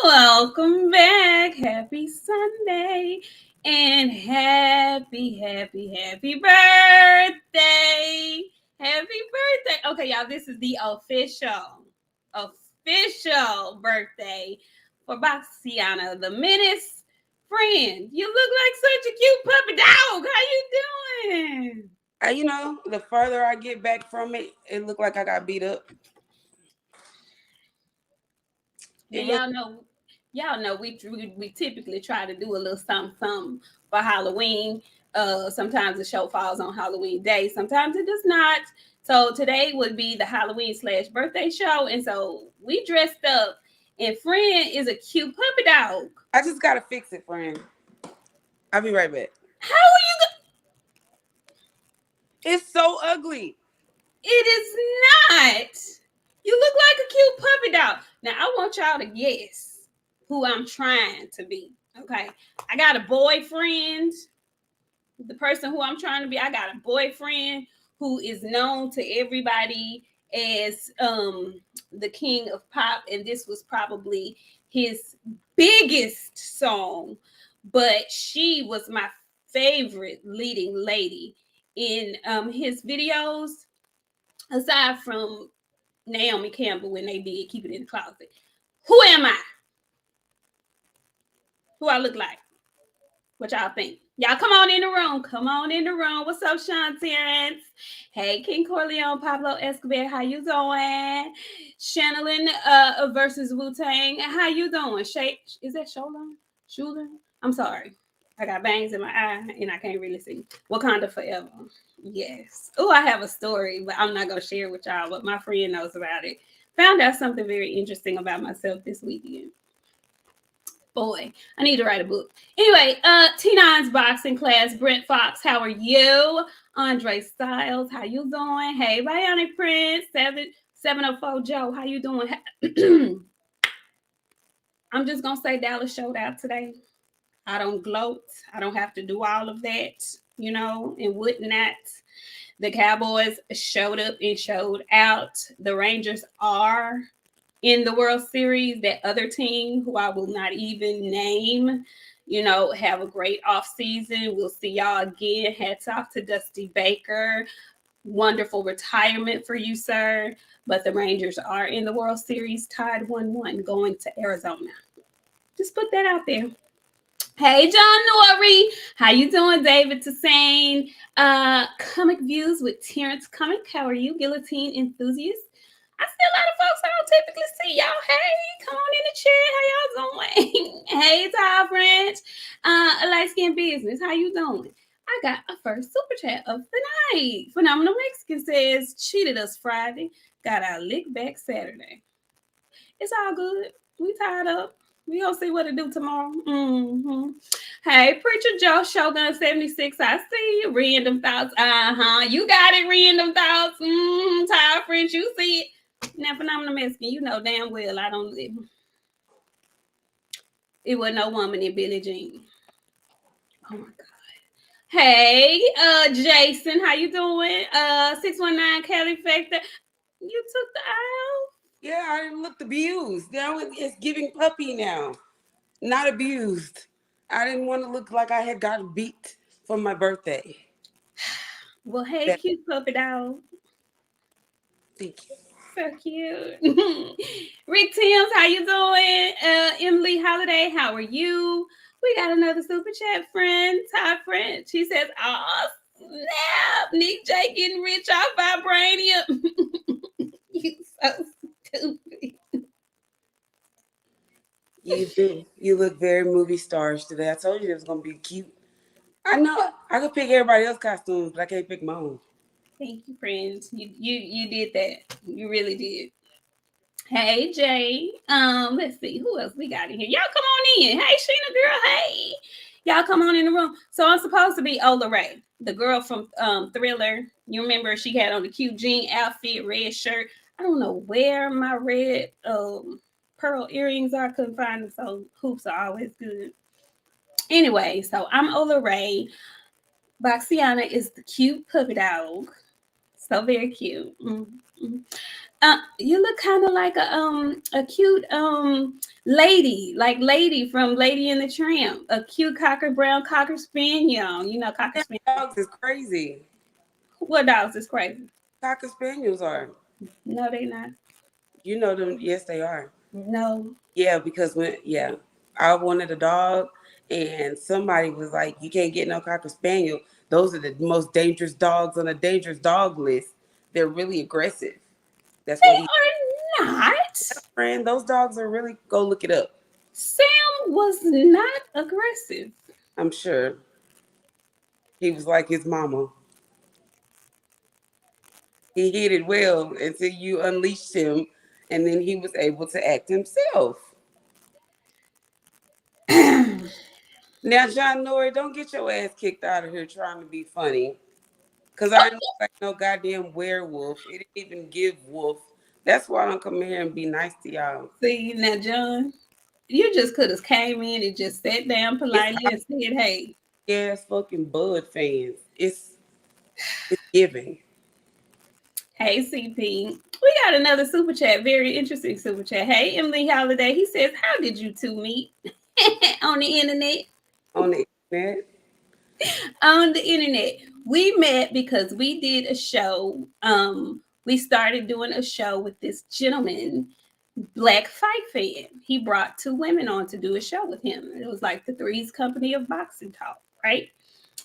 Welcome back. Happy Sunday and happy birthday. Happy birthday. Okay, y'all, this is the official birthday for BOXIANA, the menace friend. You look like such a cute puppy dog. How you doing? The further I get back from it, it looked like I got beat up. Yeah, y'all know we typically try to do a little something for Halloween. Sometimes the show falls on Halloween Day, sometimes it does not. So today would be the Halloween/birthday show, and so we dressed up. And friend is a cute puppy dog. I just gotta fix it, friend. I'll be right back. How are you? It's so ugly. It is not. You look like a cute puppy dog. Now I want y'all to guess who I'm trying to be. Okay, I got a boyfriend. The person who I'm trying to be, I got a boyfriend who is known to everybody as the king of pop, and this was probably his biggest song, but she was my favorite leading lady in his videos, aside from Naomi Campbell when they did Keep It in the Closet. Who am I? Who I look like? What y'all think? Y'all come on in the room. Come on in the room. What's up, Sean Terrence? Hey, King Corleone, Pablo Escobar. How you doing? Channeling versus Wu-Tang. How you doing? Is that Shola? Shula? I'm sorry. I got bangs in my eye and I can't really see. Wakanda forever. Yes. Oh, I have a story, but I'm not going to share it with y'all, but my friend knows about it. Found out something very interesting about myself this weekend. Boy, I need to write a book. Anyway, T9's boxing class. Brent Fox, how are you? Andre Styles, how you doing? Hey, Bionic Prince, 704 Joe, how you doing? I'm just going to say Dallas showed out today. I don't gloat. I don't have to do all of that, and whatnot. The Cowboys showed up and showed out. The Rangers are in the World Series. That other team, who I will not even name, have a great offseason. We'll see y'all again. Hats off to Dusty Baker. Wonderful retirement for you, sir. But the Rangers are in the World Series, tied 1-1, going to Arizona. Just put that out there. Hey, John Norrie. How you doing, David Tassane? Comic Views with Terrence Comic. How are you, Guillotine Enthusiast? I see a lot of folks I don't typically see. Y'all, hey, come on in the chat. How y'all doing? Hey, Ty French. Light Skin Business. How you doing? I got a first super chat of the night. Phenomenal Mexican says, cheated us Friday. Got our lick back Saturday. It's all good. We tied up. We gonna see what to do tomorrow. Mm-hmm. Hey, Preacher Joe Shogun 76. I see you. Random thoughts. You got it. Random thoughts. Ty French, you see it. Now, Phenomenal Mexican, you know damn well I don't live. It was no woman in Billie Jean. Oh my God. Hey, Jason, how you doing? 619 Kelly Factor. You took the aisle? Yeah, I didn't look abused. Now it's giving puppy now. Not abused. I didn't want to look like I had gotten beat for my birthday. Well, hey, cute puppy dog. Thank you. So cute. Rick Timms, how you doing? Emily Holiday, how are you? We got another super chat friend, Ty French. She says, oh, snap. Nik J getting rich off vibranium. You so stupid. You do. You look very movie stars today. I told you it was going to be cute. I know. I could pick everybody else's costumes, but I can't pick my own. Thank you, friends. You did that. You really did. Hey, Jay. Let's see who else we got in here. Y'all come on in. Hey, Sheena girl. Hey, y'all come on in the room. So I'm supposed to be Ola Ray, the girl from Thriller. You remember she had on the cute jean outfit, red shirt. I don't know where my red pearl earrings are. Couldn't find them. So hoops are always good. Anyway, so I'm Ola Ray. BOXIANA is the cute puppy dog. So very cute. Mm-hmm. You look kind of like a cute lady, like Lady from Lady and the Tramp, a cute cocker brown cocker spaniel. You know, cocker Damn, spaniel. dogs is crazy. What dogs is crazy? Cocker spaniels are. No, they not. You know them? Yes, they are. No. Yeah, because I wanted a dog, and somebody was like, "You can't get no cocker spaniel. Those are the most dangerous dogs on a dangerous dog list. They're really aggressive." That's what he They are not. friend. Those dogs are really. Go look it up. Sam was not aggressive. I'm sure he was like his mama. He hid it well until you unleashed him, and then he was able to act himself. Now, John Nori, don't get your ass kicked out of here trying to be funny. Cause I ain't like no goddamn werewolf. It didn't even give wolf. That's why I don't come here and be nice to y'all. See now, John, you just could have came in and just sat down It's politely and said, "Hey, ass fucking Bud fans. It's giving. hey, CP." We got another super chat, very interesting super chat. Hey, Emily Holiday. He says, "How did you two meet on the internet?" On the internet. On the internet, we met because we did a show. We started doing a show with this gentleman, Black Fight Fan. He brought two women on to do a show with him. It was like the Threes Company of Boxing Talk, right?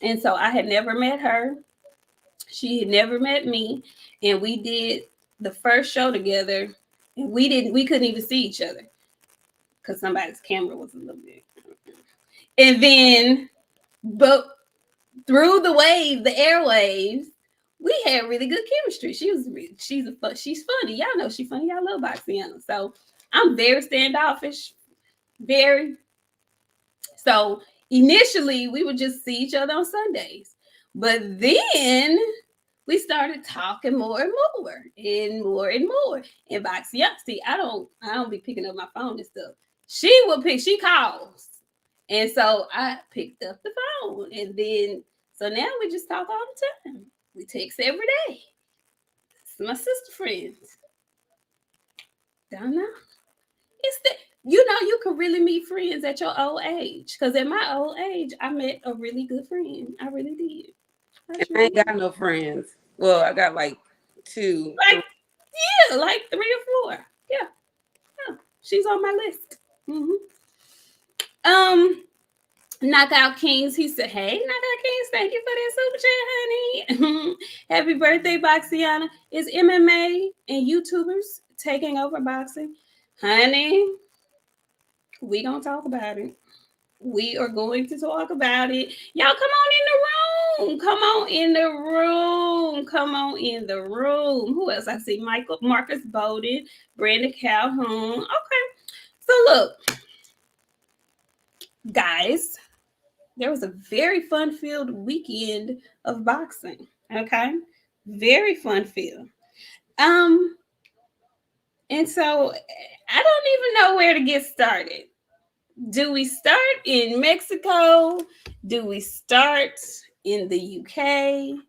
And so I had never met her. She had never met me, and we did the first show together. And we couldn't even see each other because somebody's camera was a little bit. And then, but through the wave, the airwaves, we had really good chemistry. She's funny. Y'all know she's funny. Y'all love BOXIANA. So I'm very standoffish. Very. So initially we would just see each other on Sundays. But then we started talking more and more and more and more. And BOXIANA, see, I don't be picking up my phone and stuff. She calls. And so I picked up the phone, and then so now we just talk all the time. We text every day. It's my sister friends. Don't know. It's the you can really meet friends at your old age. Because at my old age, I met a really good friend. I really did. I And sure I ain't did. got no friends. Well, I got like two, Like three. like 3 or 4. Yeah, yeah. She's on my list. Um, Knockout Kings, he said, "Hey, Knockout Kings, thank you for that super chat, honey. Happy birthday, Boxiana. Is MMA and YouTubers taking over boxing? Honey, we gonna talk about it. We are going to talk about it. Y'all come on in the room. Come on in the room. Come on in the room. Who else? I see Michael Marcus Bowden, Brandon Calhoun. Okay. So look, guys, there was a very fun filled weekend of boxing. Okay. Very fun filled. Um, and so I don't even know where to get started. Do we start in Mexico? Do we start in the UK?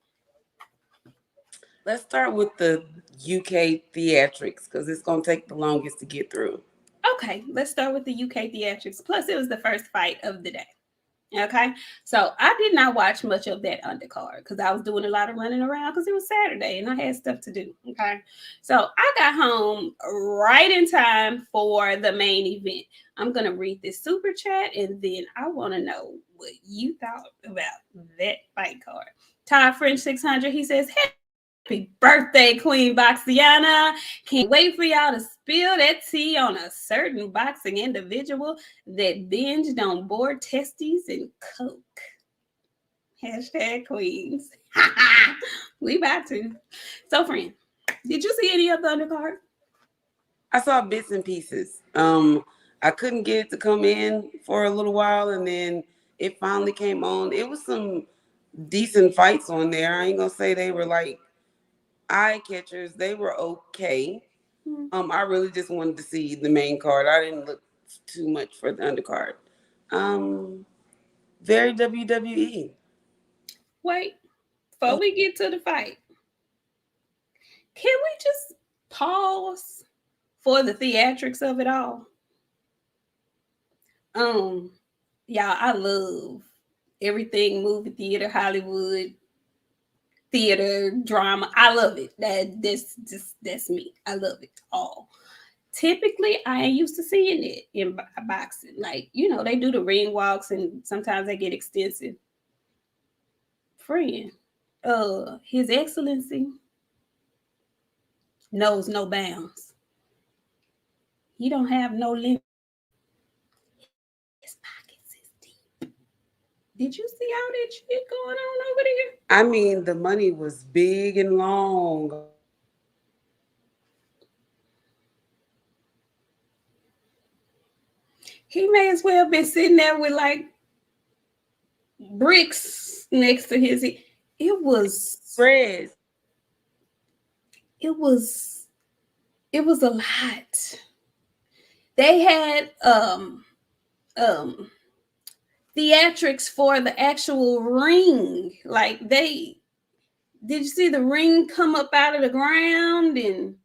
Let's start with the UK theatrics because it's gonna take the longest to get through. Okay, let's start with the UK theatrics. Plus, it was the first fight of the day. Okay, so I did not watch much of that undercard because I was doing a lot of running around because it was Saturday and I had stuff to do. Okay, so I got home right in time for the main event. I'm gonna read this super chat and then I want to know what you thought about that fight card. Todd French 600, he says, "Happy birthday, Queen Boxiana. Can't wait for y'all to spill that tea on a certain boxing individual that binged on board testes and coke. Hashtag Queens." We about to. So, friend, did you see any of the undercard? I saw bits and pieces. I couldn't get it to come in for a little while, and then it finally came on. It was some decent fights on there. I ain't gonna say they were like eye catchers. They were okay. I really just wanted to see the main card. I didn't look too much for the undercard. Um, very WWE. Wait, before we get to the fight, Can we just pause for the theatrics of it all? Um, y'all, I love everything movie theater, Hollywood theater, drama. I love it. That's me. I love it all. Typically, I ain't used to seeing it in boxing. Like, they do the ring walks and sometimes they get extensive. Friend, His Excellency knows no bounds. He don't have no limit. His pockets is deep. Did you see all that shit going on over there? I mean, the money was big and long. He may as well been sitting there with like bricks next to his. It was. Fred, It was. It was a lot. They had um theatrics for the actual ring. Like did you see the ring come up out of the ground, and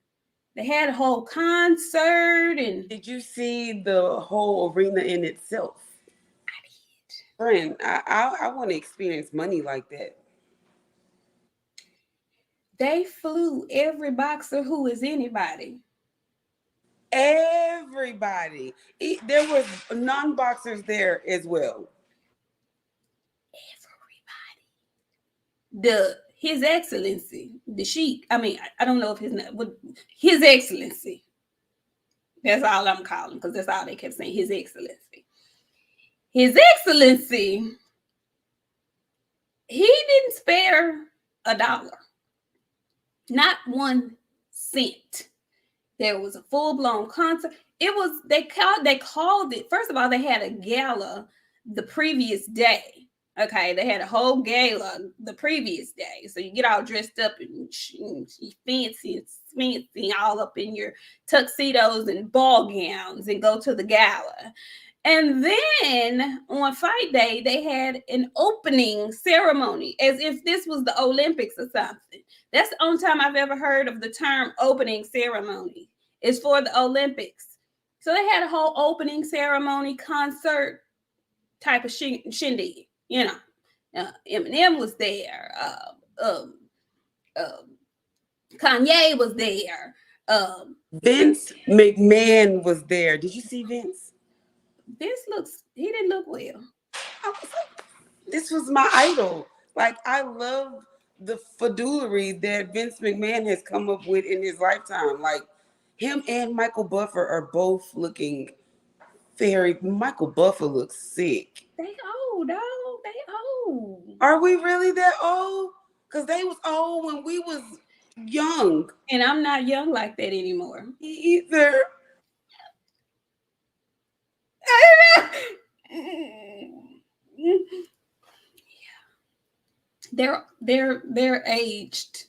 they had a whole concert? And did you see the whole arena in itself? Friend, I want to experience money like that. they flew every boxer who is anybody. Everybody. There was non-boxers there as well. The His Excellency, the Sheik. I mean, I don't know if His Excellency. That's all I'm calling, because that's all they kept saying. His Excellency. His Excellency. He didn't spare a dollar, not 1 cent. There was a full blown concert. It was they called it. First of all, they had a gala the previous day. Okay, they had a whole gala the previous day. So you get all dressed up and fancy, all up in your tuxedos and ball gowns and go to the gala. And then on fight day, they had an opening ceremony as if this was the Olympics or something. That's the only time I've ever heard of the term opening ceremony. It's for the Olympics. So they had a whole opening ceremony concert type of shindig. Eminem was there. Kanye was there. Vince McMahon was there. Did you see Vince? He didn't look well. This was my idol. Like, I love the foolery that Vince McMahon has come up with in his lifetime. Like, him and Michael Buffer are both looking Michael Buffer looks sick. They old, dog. They old. Are we really that old? Because they was old when we was young. And I'm not young like that anymore. Either. They're aged.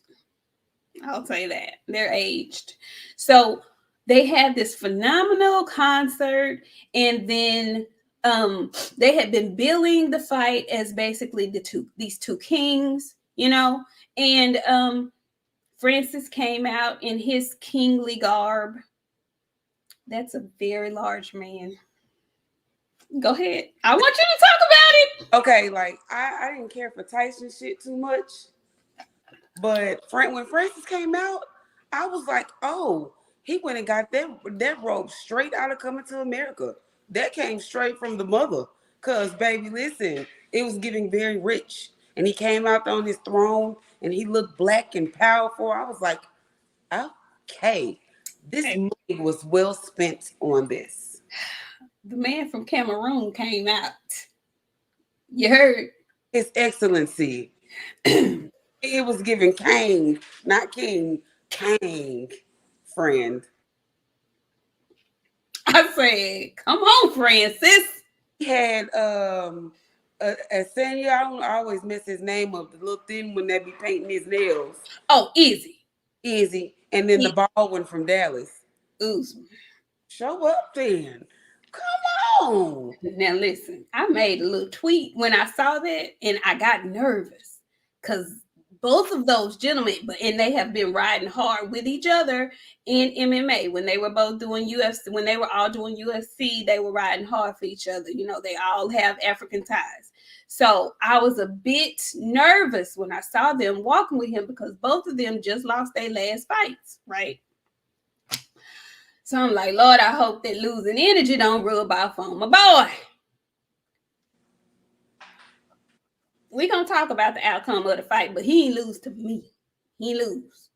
I'll say that. They're aged. So they had this phenomenal concert, and then they had been billing the fight as basically these two kings, and Francis came out in his kingly garb. That's a very large man. Go ahead. I want you to talk about it. Okay, like I didn't care for Tyson shit too much, but when Francis came out, I was like, oh, he went and got that robe straight out of Coming to America. That came straight from the mother. Cause baby, listen, it was giving very rich, and he came out on his throne, and he looked black and powerful. I was like, okay, this money was well spent on this. The man from Cameroon came out. You heard? His Excellency. It was giving Kang, not King, Kang, friend. I said, come on, Francis. He had Senior, I always mess his name up, the little thin one that be painting his nails. Oh, Easy. And then the bald one from Dallas. Usman. Show up then. Come on. Now listen, I made a little tweet when I saw that, and I got nervous because both of those gentlemen, and they have been riding hard with each other in MMA. When they were both doing UFC, when they were all doing UFC, they were riding hard for each other. You know, they all have African ties. So I was a bit nervous when I saw them walking with him because both of them just lost their last fights, right? So I'm like, Lord, I hope that losing energy don't rub off on my boy. We gonna talk about the outcome of the fight, but he ain't lose to me. He lose.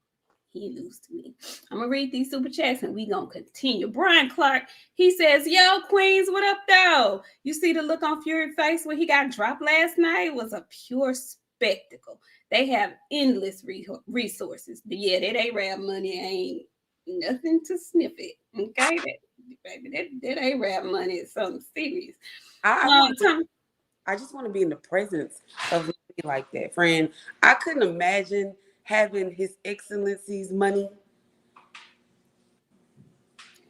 He lose to me. I'm gonna read these super chats and we gonna continue. Brian Clark, he says, "Yo, Queens, what up, though? You see the look on Fury's face when he got dropped last night? It was a pure spectacle. They have endless resources, but yeah, that Arab money ain't nothing to sniff at. Okay, that Arab money is something serious." I just want to be in the presence of money like that, friend. I couldn't imagine having His Excellency's money.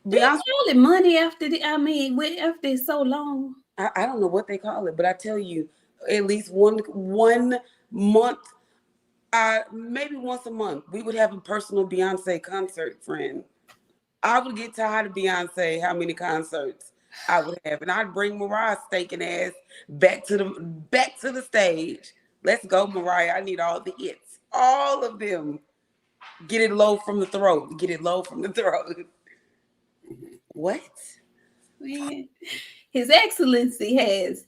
They Beyonce, call it money after after so long. I don't know what they call it, but I tell you, at least one month, maybe once a month, we would have a personal Beyonce concert, friend. I would get tired of Beyonce, how many concerts I would have. And I'd bring Mariah's stinking ass back to the stage. Let's go, Mariah. I need all the hits. All of them. Get it low from the throat. Get it low from the throat. What? Man, His Excellency has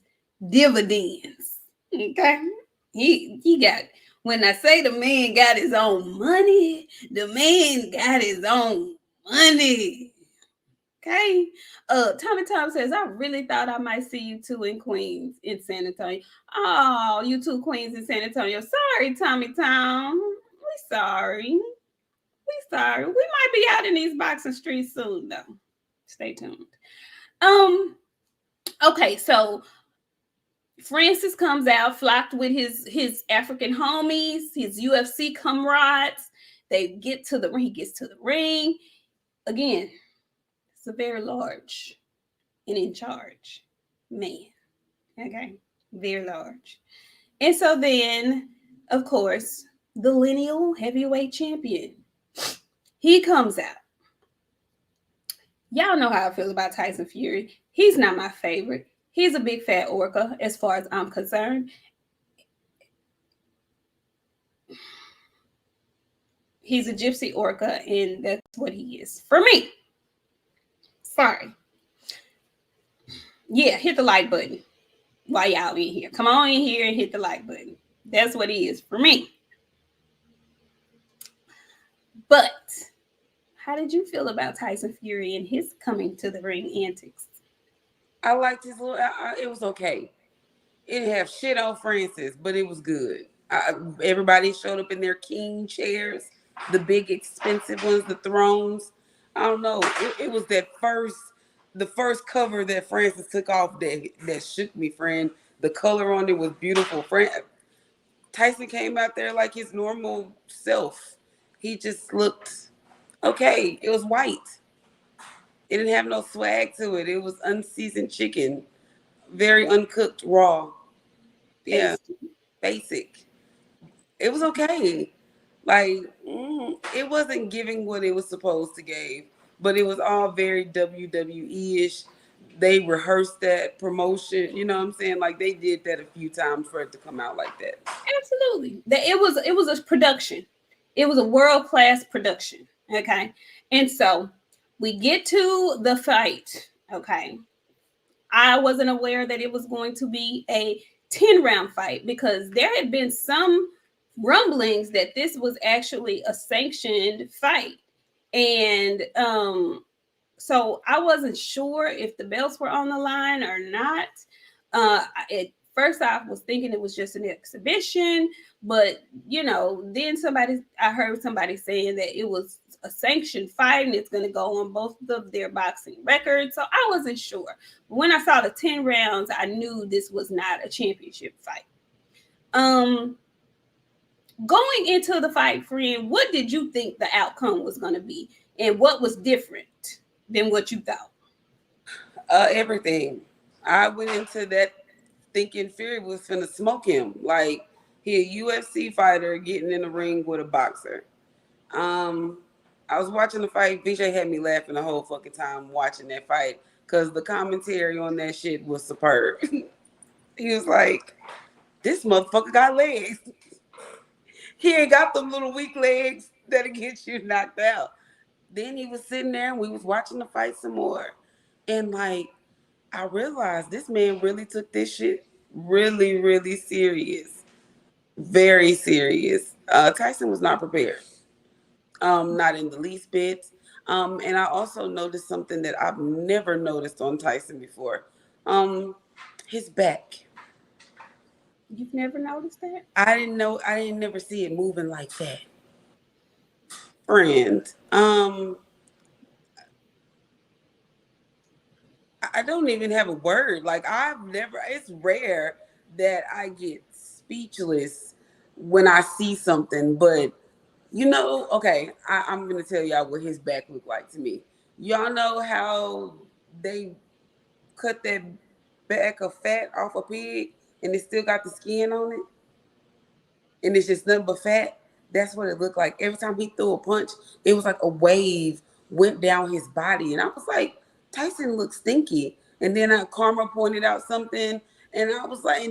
dividends. Okay. He got, when I say the man got his own money, the man got his own money. Okay. Tommy Tom says, I really thought I might see you two in Queens in San Antonio. Oh, you two Queens in San Antonio. Sorry, Tommy Tom. We sorry. We sorry. We might be out in these boxing streets soon, though. Stay tuned. Okay, so Francis comes out flocked with his African homies, his UFC comrades. They get to the ring. He gets to the ring. Again, it's a very large and in charge man. Okay, very large. And so then, of course, the lineal heavyweight champion, he comes out. Y'all know how I feel about Tyson Fury. He's not my favorite. He's a big fat orca as far as I'm concerned. He's a gypsy orca, and that's what he is for me. Sorry. Yeah, hit the like button while y'all in here. Come on in here and hit the like button. That's what he is for me. But how did you feel about Tyson Fury and his coming to the ring antics? I liked his little, it was okay. It didn't have shit on Francis, but it was good. Everybody showed up in their king chairs, the big expensive ones, the thrones. I don't know. It was the first cover that Francis took off that shook me, friend. The color on it was beautiful. Tyson came out there like his normal self. He just looked okay. It was white. It didn't have no swag to it. It was unseasoned chicken, very uncooked, raw. Yeah, basic. It was okay. Like it wasn't giving what it was supposed to give, but it was all very WWE-ish. They rehearsed that promotion. You know what I'm saying? Like they did that a few times for it to come out like that. Absolutely. It was a production. It was a world-class production. Okay. And so we get to the fight. Okay. I wasn't aware that it was going to be a 10-round fight because there had been some rumblings that this was actually a sanctioned fight. And so I wasn't sure if the belts were on the line or not. At first I was thinking it was just an exhibition, but then I heard somebody saying that it was a sanctioned fight and it's going to go on both of their boxing records. So I wasn't sure. When I saw the 10 rounds, I knew this was not a championship fight. Going into the fight, friend, what did you think the outcome was going to be? And what was different than what you thought? Everything. I went into that thinking Fury was finna smoke him. Like He a UFC fighter getting in the ring with a boxer. Um, I was watching the fight. VJ had me laughing the whole fucking time watching that fight because the commentary on that shit was superb. He was like, "This motherfucker got legs. He ain't got them little weak legs that'll get you knocked out." Then he was sitting there and we was watching the fight some more, and like I realized this man really took this shit really, really serious, very serious. Tyson was not prepared. Not in the least bit. And I also noticed something that I've never noticed on Tyson before. Um, his back. You've never noticed that? I didn't know. I didn't never see it moving like that, friend. I don't even have a word. Like I've never. It's rare that I get speechless when I see something. But okay. I'm gonna tell y'all what his back looked like to me. Y'all know how they cut that back of fat off a pig and it still got the skin on it and it's just nothing but fat. That's what it looked like. Every time he threw a punch, it was like a wave went down his body. And I was like, Tyson looks stinky. And then Karma pointed out something and I was like,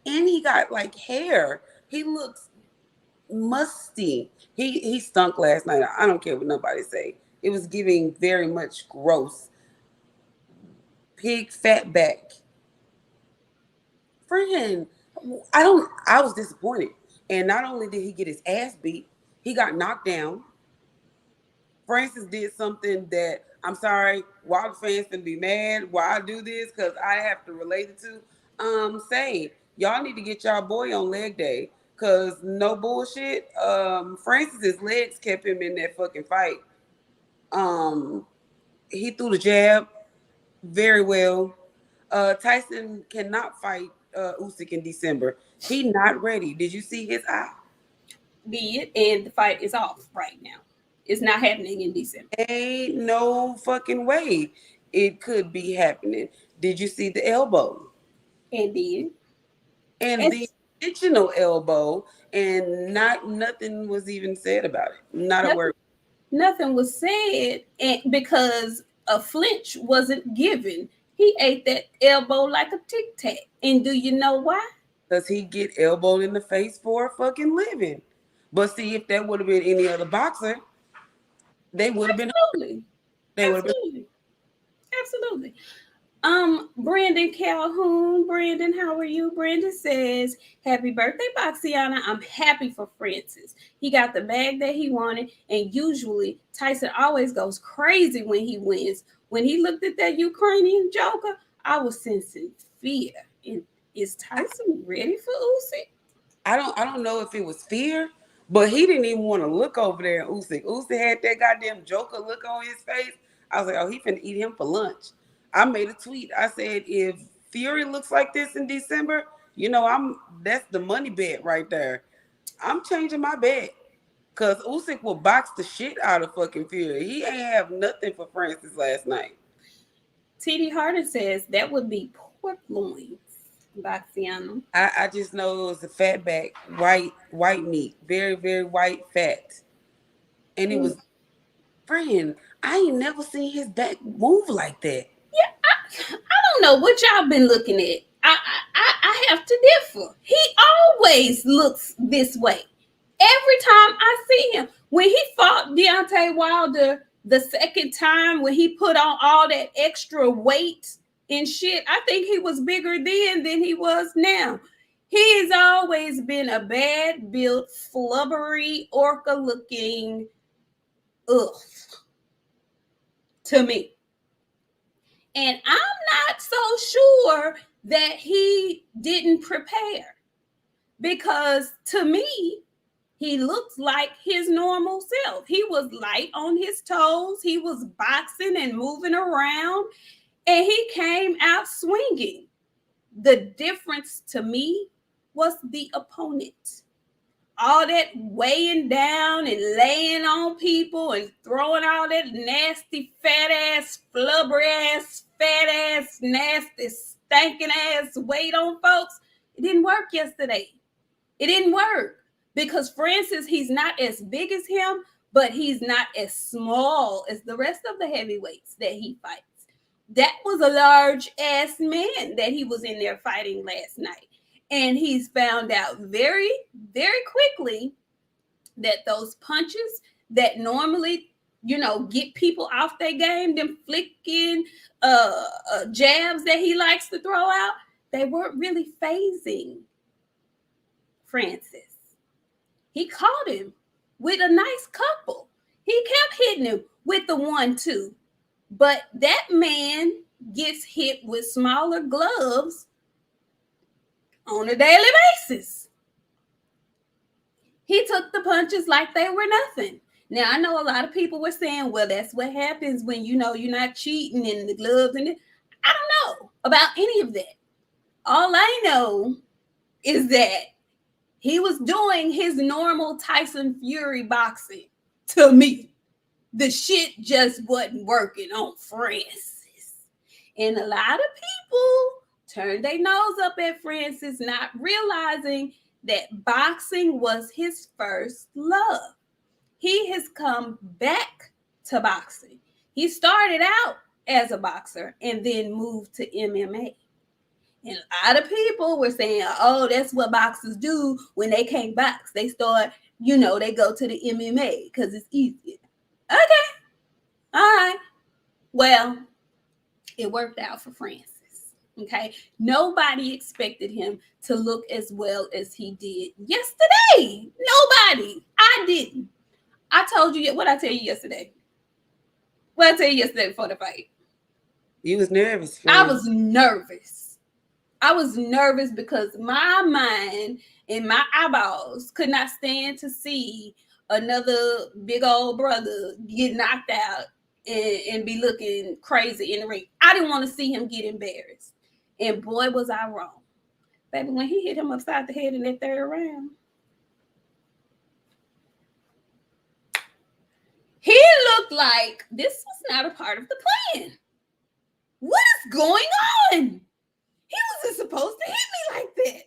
and he got like hair. He looks musty. He stunk last night. I don't care what nobody say. It was giving very much gross. Pig fat back. Friend, I was disappointed. And not only did he get his ass beat, he got knocked down. Francis did something that I'm sorry, Wild fans can be mad why I do this because I have to relate it to. Say y'all need to get y'all boy on leg day because no bullshit. Francis's legs kept him in that fucking fight. Um, he threw the jab very well. Tyson cannot fight Usyk in December. He not ready. Did you see his eye? Did, and the fight is off right now. It's not happening in December. Ain't no fucking way it could be happening. Did you see the elbow? And did. And And the intentional elbow, and not nothing was even said about it. Not a nothing, word. nothing was said because a flinch wasn't given. He ate that elbow like a tic tac. And do you know why? Does he get elbowed in the face for a fucking living? But see, if that would have been any other boxer, they would have been. Absolutely. They would have been. Absolutely. Absolutely. Brandon Calhoun. Brandon, how are you? Brandon says, "Happy birthday, Boxiana. I'm happy for Francis. He got the bag that he wanted, and usually Tyson always goes crazy when he wins. When he looked at that Ukrainian joker, I was sensing fear. And is Tyson ready for Usyk?" I don't know if it was fear, but he didn't even want to look over there at Usyk. Usyk had that goddamn Joker look on his face. I was like, oh, he finna eat him for lunch. I made a tweet. I said, if Fury looks like this in December, that's the money bet right there. I'm changing my bet. Cause Usyk will box the shit out of fucking Fury. He ain't have nothing for Francis last night. TD Harden says that would be pork loins, Boxiana. I just know it was a fat back, white meat, very, very white fat. And it was friend, I ain't never seen his back move like that. Yeah, I don't know what y'all been looking at. I have to differ. He always looks this way. Every time I see him. When he fought Deontay Wilder the second time, when he put on all that extra weight and shit, I think he was bigger then than he was now. He's always been a bad built, flubbery, orca looking ugh to me. And I'm not so sure that he didn't prepare because to me, he looks like his normal self. He was light on his toes. He was boxing and moving around, and he came out swinging. The difference to me was the opponent. All that weighing down and laying on people and throwing all that nasty, fat ass, flubber ass, fat ass, nasty, stinking ass weight on folks. It didn't work yesterday. It didn't work because Francis, he's not as big as him, but he's not as small as the rest of the heavyweights that he fights. That was a large ass man that he was in there fighting last night. And he's found out very, very quickly that those punches that normally, get people off their game, them flicking jabs that he likes to throw out, they weren't really phasing Francis. He caught him with a nice couple. He kept hitting him with the 1-2. But that man gets hit with smaller gloves on a daily basis. He took the punches like they were nothing. Now, I know a lot of people were saying, well, that's what happens when you're not cheating in the gloves. And I don't know about any of that. All I know is that he was doing his normal Tyson Fury boxing to me. The shit just wasn't working on Francis. And a lot of people turned their nose up at Francis, not realizing that boxing was his first love. He has come back to boxing. He started out as a boxer and then moved to MMA. And a lot of people were saying, oh, that's what boxers do when they can't box. They start, they go to the MMA because it's easier. Okay. All right. Well, it worked out for Francis. Okay. Nobody expected him to look as well as he did yesterday. Nobody. I didn't. I told you what I tell you yesterday. What I tell you yesterday before the fight. You was nervous. I was nervous. I was nervous because my mind and my eyeballs could not stand to see another big old brother get knocked out and be looking crazy in the ring. I didn't want to see him get embarrassed. And boy, was I wrong. Baby, when he hit him upside the head in that third round, he looked like this was not a part of the plan. What is going on? He wasn't supposed to hit me like that.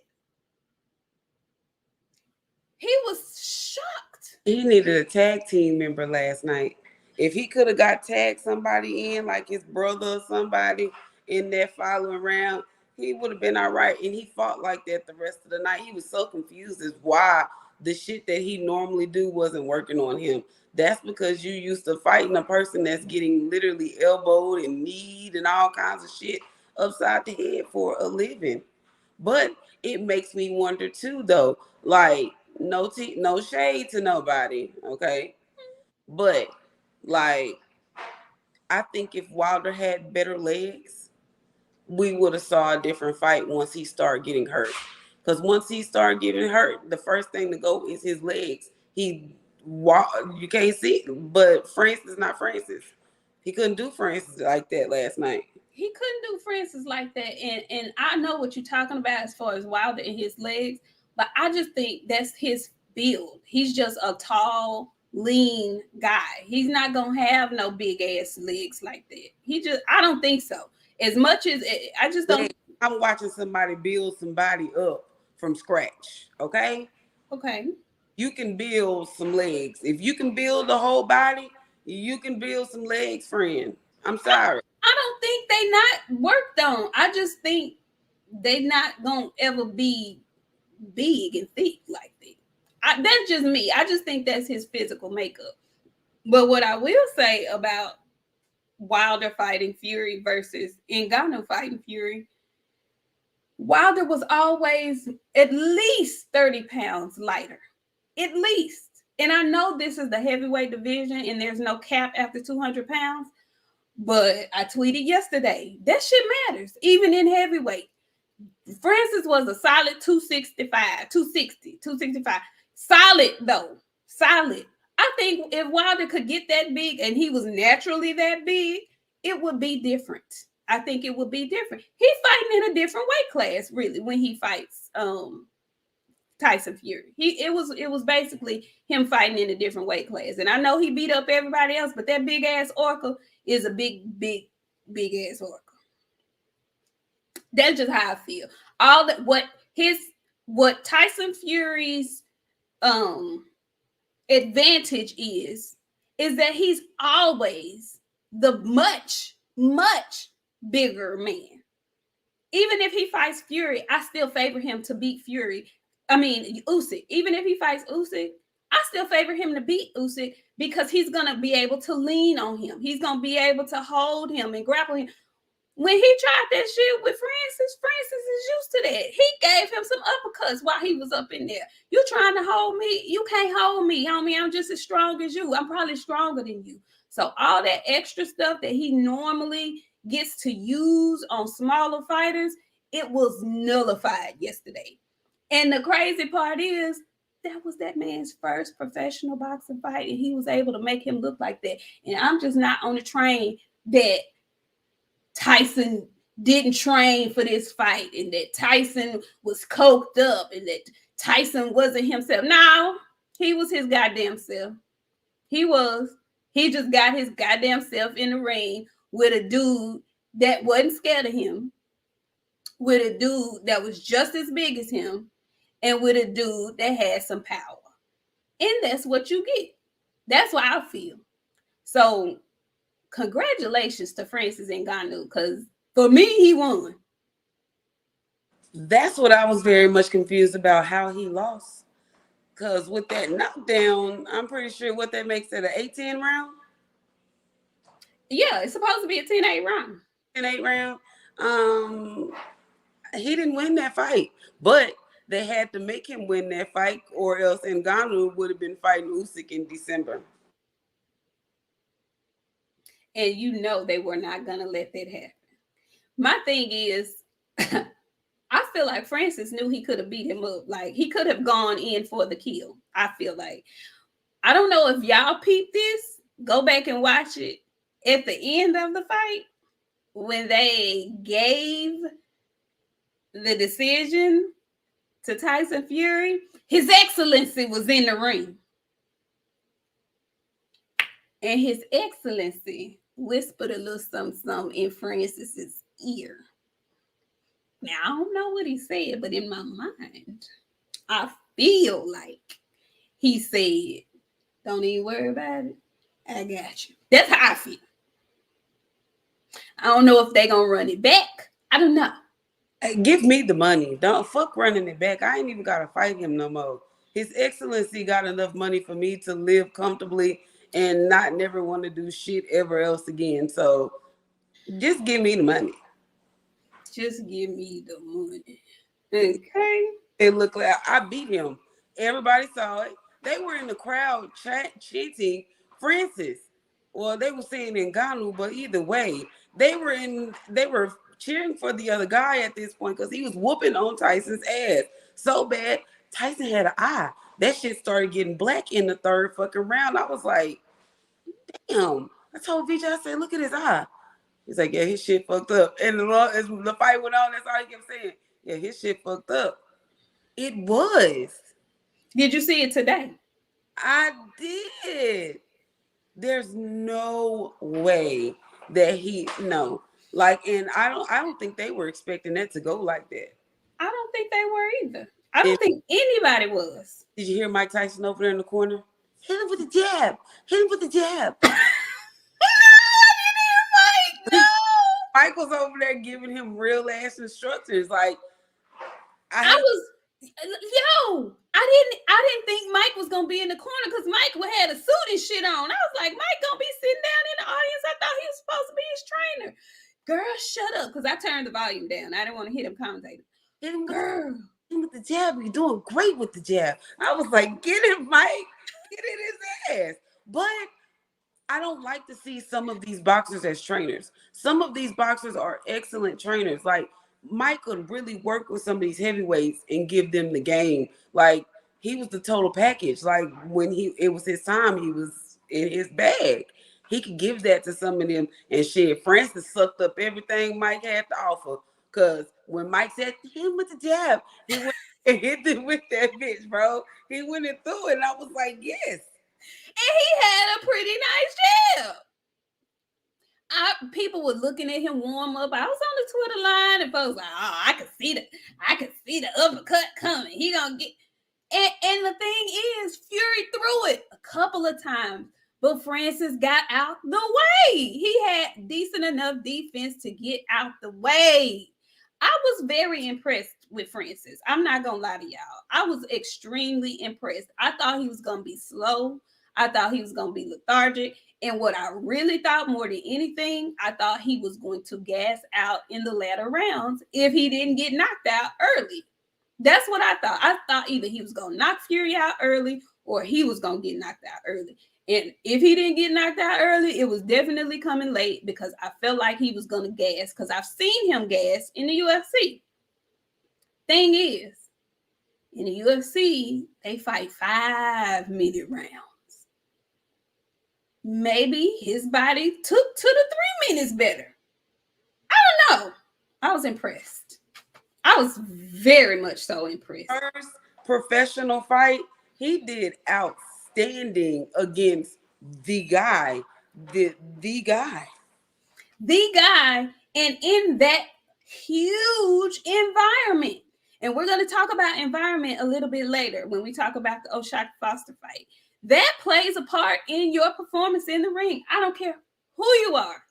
He was shocked. He needed a tag team member last night. If he could have got tagged somebody in, like his brother or somebody in that following round, he would have been all right. And he fought like that the rest of the night. He was so confused as why the shit that he normally do wasn't working on him. That's because you used to fighting a person that's getting literally elbowed and kneed and all kinds of shit upside the head for a living. But it makes me wonder too, though, like no shade to nobody, okay? But like, I think if Wilder had better legs, we would have saw a different fight once he started getting hurt. Because once he started getting hurt, the first thing to go is his legs. You can't see, but Francis is not Francis. He couldn't do Francis like that last night. He couldn't do Francis like that. And I know what you're talking about as far as Wilder and his legs, but I just think that's his build. He's just a tall, lean guy. He's not going to have no big ass legs like that. I don't think so. As much as I just don't. I'm watching somebody build somebody up from scratch. Okay. You can build some legs. If you can build the whole body, you can build some legs, friend. I'm sorry. I don't think they not worked on. I just think they not gonna ever be big and thick like that. That's just me. I just think that's his physical makeup. But what I will say about Wilder fighting Fury versus Ngannou fighting Fury, Wilder was always at least 30 pounds lighter. At least. And I know this is the heavyweight division and there's no cap after 200 pounds. But I tweeted yesterday, that shit matters, even in heavyweight. Francis was a solid 265. Solid, though. Solid. I think if Wilder could get that big and he was naturally that big, it would be different. I think it would be different. He's fighting in a different weight class, really, when he fights Tyson Fury. It was basically him fighting in a different weight class. And I know he beat up everybody else, but that big ass orca is a big ass orca. That's just how I feel. What what Tyson Fury's um advantage is that he's always the much bigger man. Even if he fights Fury, I still favor him to beat Fury. I mean Usyk. Even if he fights Usyk, I still favor him to beat Usyk because he's gonna be able to lean on him. He's gonna be able to hold him and grapple him. When he tried that shit with Francis is used to that. He gave him some uppercuts while he was up in there. You trying to hold me? You can't hold me, homie. I'm just as strong as you. I'm probably stronger than you. So all that extra stuff that he normally gets to use on smaller fighters, it was nullified yesterday. And the crazy part is that was that man's first professional boxing fight, and he was able to make him look like that. And I'm just not on the train that Tyson didn't train for this fight and that Tyson was coked up and that Tyson wasn't himself. No, he was his goddamn self. He was. He just got his goddamn self in the ring with a dude that wasn't scared of him, with a dude that was just as big as him, and with a dude that had some power. And that's what you get. That's why I feel. So congratulations to Francis Ngannou, because for me, he won. That's what I was very much confused about, how he lost. Because with that knockdown, I'm pretty sure what that makes it an 18 round. Yeah, it's supposed to be a 10-8 round. 10-8 round. He didn't win that fight, but they had to make him win that fight, or else Ngannou would have been fighting Usyk in December. And you know they were not going to let that happen. My thing is, I feel like Francis knew he could have beat him up. Like, he could have gone in for the kill. I feel like. I don't know if y'all peeped this. Go back and watch it. At the end of the fight, when they gave the decision to Tyson Fury, His Excellency was in the ring. And His Excellency whispered a little something in Francis's ear. Now, I don't know what he said, but in my mind, I feel like he said, don't even worry about it. I got you. That's how I feel. I don't know if they're going to run it back. I don't know. Hey, give me the money. Don't fuck running it back. I ain't even got to fight him no more. His Excellency got enough money for me to live comfortably and not never want to do shit ever else again. So just give me the money. Just give me the money. Okay. It looked like I beat him. Everybody saw it. They were in the crowd chanting Francis. Well, they were saying Ngannou, but either way, they were cheering for the other guy at this point because he was whooping on Tyson's ass so bad. Tyson had an eye. That shit started getting black in the third fucking round. I was like, damn. I told VJ, I said, look at his eye. He's like, yeah, his shit fucked up. And as the fight went on, that's all he kept saying. Yeah, his shit fucked up. It was. Did you see it today? I did. There's no way that no. Like, and I don't think they were expecting that to go like that. I don't think they were either. I don't And think anybody was. did you hear Mike Tyson over there in the corner? Hit him with the jab. Hit him with the jab. No. Mike was over there giving him real ass instructions. Like, I didn't think Mike was gonna be in the corner because Mike had a suit and shit on. I was like, Mike gonna be sitting down in the audience. I thought he was supposed to be his trainer. Girl, shut up, because I turned the volume down. I didn't want to hit him commentating. hit him with the jab. You're doing great with the jab. I was like, get him, Mike. Get in his ass. But I don't like to see some of these boxers as trainers. Some of these boxers are excellent trainers. Like, Mike could really work with some of these heavyweights and give them the game. Like, he was the total package. Like, when it was his time, he was in his bag. He could give that to some of them. And shit, Francis sucked up everything Mike had to offer. Because when Mike said, hit him with the jab, he went and hit him with that bitch, bro. He went and threw it. And I was like, yes. And he had a pretty nice jab. People were looking at him warm up. I was on the Twitter line, and folks like, "Oh, I can see the uppercut coming. He gonna get." And the thing is, Fury threw it a couple of times, but Francis got out the way. He had decent enough defense to get out the way. I was very impressed with Francis. I'm not gonna lie to y'all. I was extremely impressed. I thought he was gonna be slow. I thought he was gonna be lethargic. And what I really thought more than anything, I thought he was going to gas out in the latter rounds if he didn't get knocked out early. That's what I thought. I thought either he was going to knock Fury out early or he was going to get knocked out early. And if he didn't get knocked out early, it was definitely coming late because I felt like he was going to gas because I've seen him gas in the UFC. Thing is, in the UFC, they fight 5-minute rounds. Maybe his body took to the 3 minutes better. I don't know. I was impressed. I was very much so impressed. First professional fight, he did outstanding against the guy. The guy. The guy, and in that huge environment. And we're going to talk about environment a little bit later when we talk about the O'Shaquie Foster fight. That plays a part in your performance in the ring. I don't care who you are.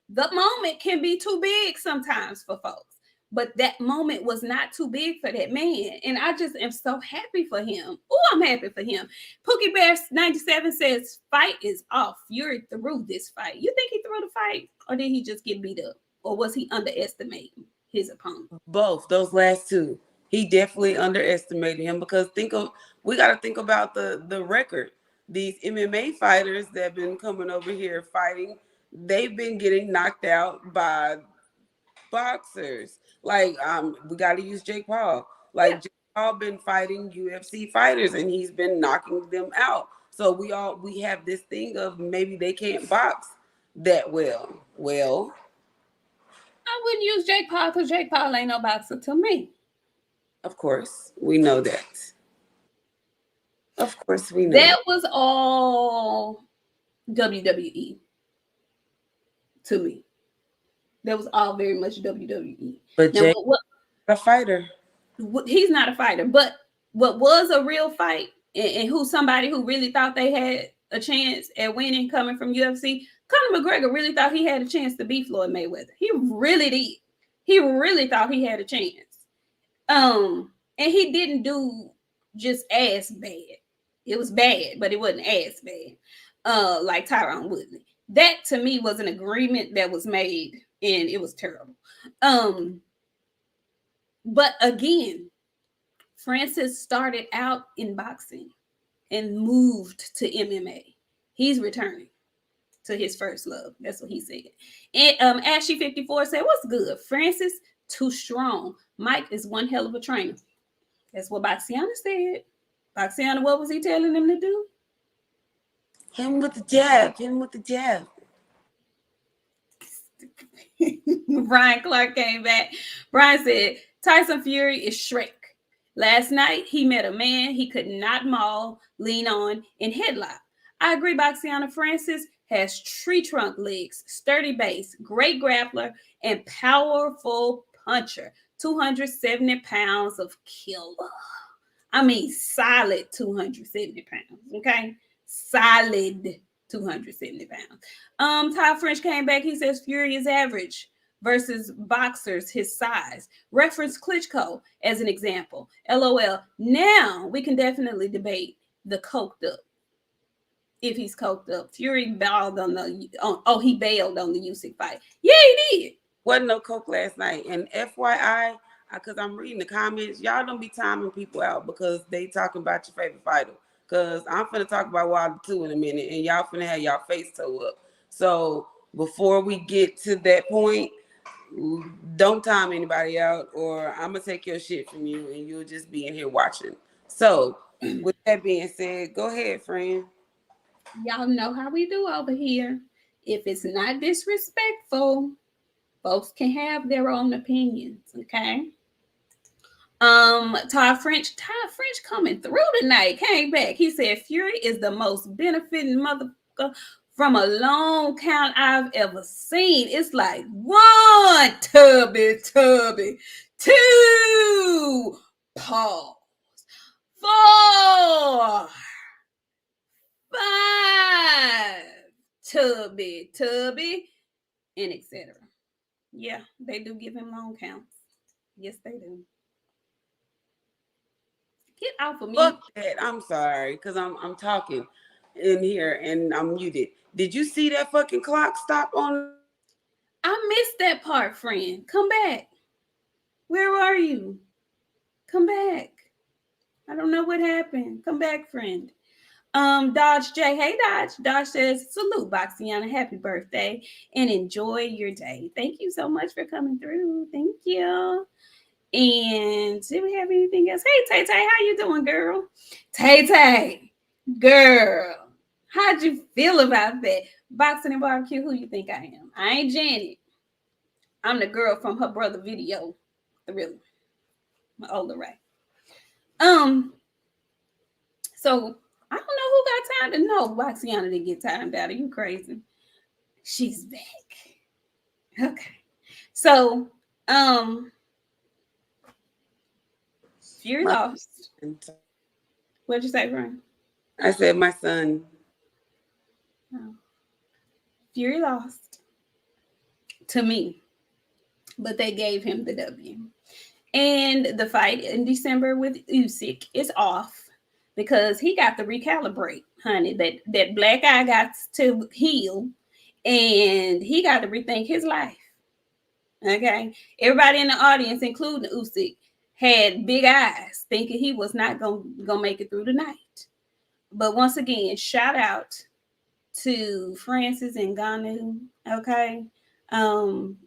The moment can be too big sometimes for folks, but that moment was not too big for that man. And I just am so happy for him. Oh, I'm happy for him. Pookie Bear 97 says, fight is off. Fury threw this fight. You think he threw the fight or did he just get beat up? Or was he underestimating his opponent? Both, those last two. He definitely underestimated him because we got to think about the record. These MMA fighters that have been coming over here fighting, they've been getting knocked out by boxers. Like we got to use Jake Paul. Like Jake Paul been fighting UFC fighters and he's been knocking them out. So we have this thing of maybe they can't box that well. Well, I wouldn't use Jake Paul because Jake Paul ain't no boxer to me. Of course, we know that. Of course, we know. That was all WWE to me. That was all very much WWE. But now, Jake, a fighter. He's not a fighter. But what was a real fight and who somebody who really thought they had a chance at winning coming from UFC, Conor McGregor really thought he had a chance to beat Floyd Mayweather. He really did. He really thought he had a chance. And he didn't do just as bad. It was bad, but it wasn't as bad. Like Tyron Woodley. That to me was an agreement that was made, and it was terrible. But again, Francis started out in boxing and moved to MMA. He's returning to his first love. That's what he said. And Ashy54 said, what's good? Francis, too strong. Mike is one hell of a trainer. That's what BOXIANA said. BOXIANA, what was he telling him to do? Him with the jab. Him with the jab. Brian Clark came back. Brian said, Tyson Fury is Shrek. Last night, he met a man he could not maul, lean on, and headlock. I agree, BOXIANA. Francis has tree trunk legs, sturdy base, great grappler, and powerful puncher. 270 pounds of killer. I mean, solid 270 pounds, okay? Solid 270 pounds. Ty French came back. He says Fury is average versus boxers his size. Reference Klitschko as an example. LOL. Now we can definitely debate the coked up. If he's coked up. Fury bailed on he bailed on the Usyk fight. Yeah, he did. Wasn't no coke last night. And FYI, because I'm reading the comments, y'all don't be timing people out because they talking about your favorite fighter. Because I'm finna talk about Wilder 2 in a minute, and y'all finna have y'all face toe up. So before we get to that point, don't time anybody out, or I'm gonna take your shit from you, and you'll just be in here watching. So with that being said, go ahead, friend. Y'all know how we do over here. If it's not disrespectful, folks can have their own opinions, okay? Todd French coming through tonight, came back. He said Fury is the most benefiting motherfucker from a long count I've ever seen. It's like one, tubby, tubby, two, pause, four, five, tubby, tubby, and etc. Yeah, they do give him long counts. Yes, they do. Get off of me. Fuck that. I'm sorry, because I'm talking in here and I'm muted. Did you see that fucking clock stop on there? I missed that part, friend. Come back. Where are you? Come back. I don't know what happened. Come back, friend. Dodge J. Hey, Dodge. Dodge says, salute, Boxiana. Happy birthday and enjoy your day. Thank you so much for coming through. Thank you. And do we have anything else? Hey, Tay Tay, how you doing, girl? Tay Tay, girl, how'd you feel about that? Boxing and barbecue, who you think I am? I ain't Janet. I'm the girl from her brother video. The real, my older Ray. Um, so I don't know who got time to know. Boxiana didn't get timed out. Are you crazy? She's back. Okay. So, um, Fury My lost. What'd you say, Brian? I said my son. Oh. Fury lost to me, but they gave him the W. And the fight in December with Usyk is off because he got to recalibrate, honey. That black eye got to heal, and he got to rethink his life. Okay, everybody in the audience, including Usyk, had big eyes, thinking he was not gonna make it through the night. But once again, shout out to Francis and Ngannou. Okay, um,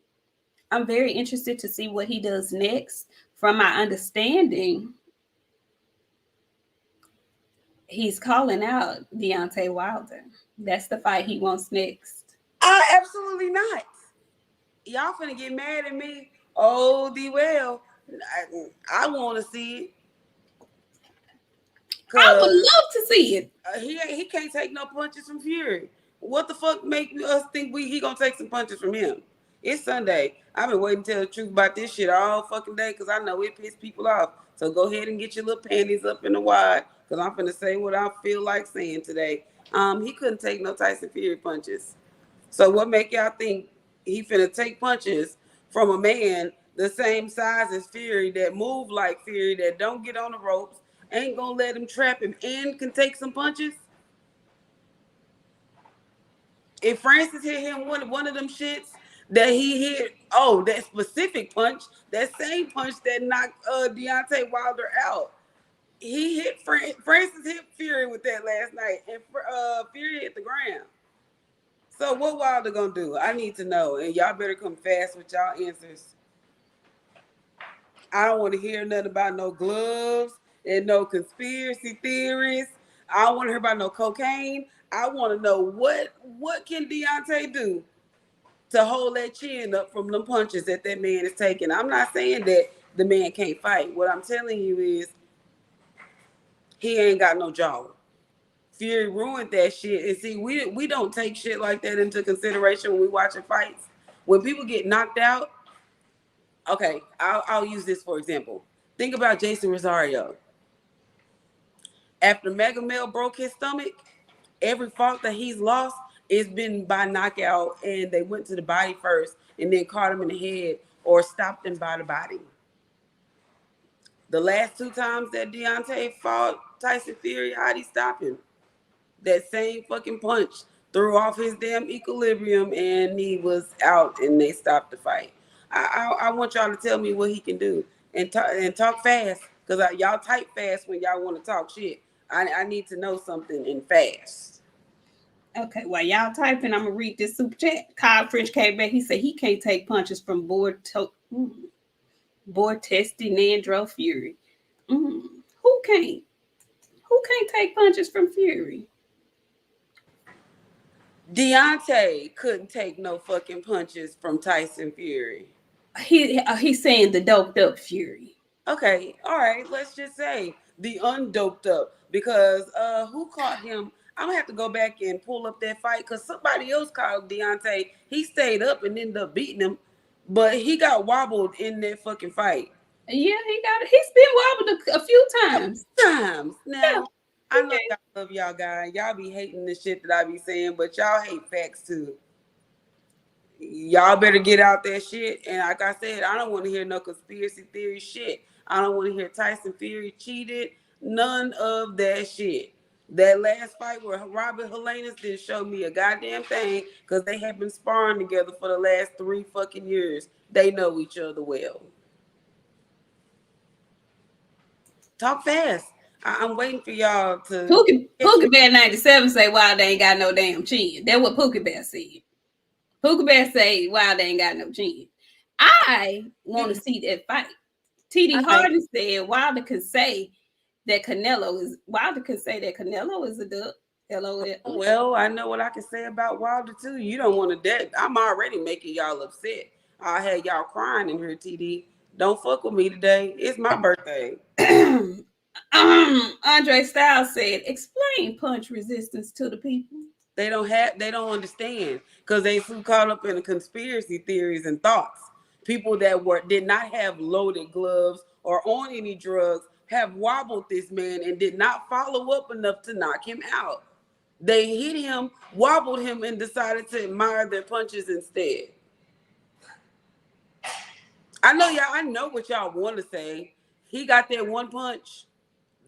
I'm very interested to see what he does next. From my understanding, he's calling out Deontay Wilder. That's the fight he wants next. Absolutely not. Y'all finna get mad at me. Oh, D well. I want to see it I would because love to see it. he can't take no punches from Fury. What the fuck make us think he gonna take some punches from him? It's Sunday. I've been waiting to tell the truth about this shit all fucking day because I know it pissed people off. So go ahead and get your little panties up in the wide because I'm finna say what I feel like saying today. He couldn't take no Tyson Fury punches. So what make y'all think he finna take punches from a man the same size as Fury that move like Fury that don't get on the ropes, ain't gonna let him trap him, and can take some punches? If Francis hit him one of them shits that he hit, oh, that specific punch, that same punch that knocked Deontay Wilder out. He hit Francis hit Fury with that last night, and Fury hit the ground. So what Wilder gonna do? I need to know, and y'all better come fast with y'all answers. I don't want to hear nothing about no gloves and no conspiracy theories. I don't want to hear about no cocaine. I want to know what can Deontay do to hold that chin up from the punches that man is taking. I'm not saying that the man can't fight. What I'm telling you is he ain't got no jaw. Fury ruined that shit. And see, we don't take shit like that into consideration when we watching fights. When people get knocked out, okay, I'll use this for example. Think about Jason Rosario. After Mega Mel broke his stomach, every fight that he's lost it's been by knockout, and they went to the body first and then caught him in the head or stopped him by the body. The last two times that Deontay fought Tyson Fury, how'd he stop him? That same fucking punch threw off his damn equilibrium and he was out and they stopped the fight. I want y'all to tell me what he can do and talk fast because y'all type fast when y'all want to talk shit. I need to know something and fast. Okay, while y'all typing, I'm gonna read this super chat. Kyle French came back. He said he can't take punches from board testy Nandro Fury. Who can't? Who can't take punches from Fury? Deontay couldn't take no fucking punches from Tyson Fury. He's saying the doped up Fury. Okay, all right. Let's just say the undoped up because who caught him? I'm gonna have to go back and pull up that fight because somebody else called Deontay. He stayed up and ended up beating him, but he got wobbled in that fucking fight. Yeah, he got it. He's been wobbled a few times. Times Yeah. now. I know y'all love y'all guys. Y'all be hating the shit that I be saying, but y'all hate facts too. Y'all better get out that shit. And like I said, I don't want to hear no conspiracy theory shit. I don't want to hear Tyson Fury cheated. None of that shit. That last fight where Robert Helenius didn't show me a goddamn thing because they have been sparring together for the last 3 fucking years. They know each other well. Talk fast. I'm waiting for y'all to Pookie Bear 97 say Wild ain't got no damn chin. That's what Pookie Bear said. Pookie Bear say Wild ain't got no chin. I want to see that fight. TD Hardy said Wilder could say that Canelo is a duck. LOL. Well, I know what I can say about Wilder too. You don't want to dead. I'm already making y'all upset. I had y'all crying in here, TD. Don't fuck with me today. It's my birthday. Andre Styles said, "Explain punch resistance to the people." They don't understand because they so caught up in the conspiracy theories and thoughts. People that did not have loaded gloves or on any drugs have wobbled this man and did not follow up enough to knock him out. They hit him, wobbled him, and decided to admire their punches instead. I know what y'all want to say. He got that one punch.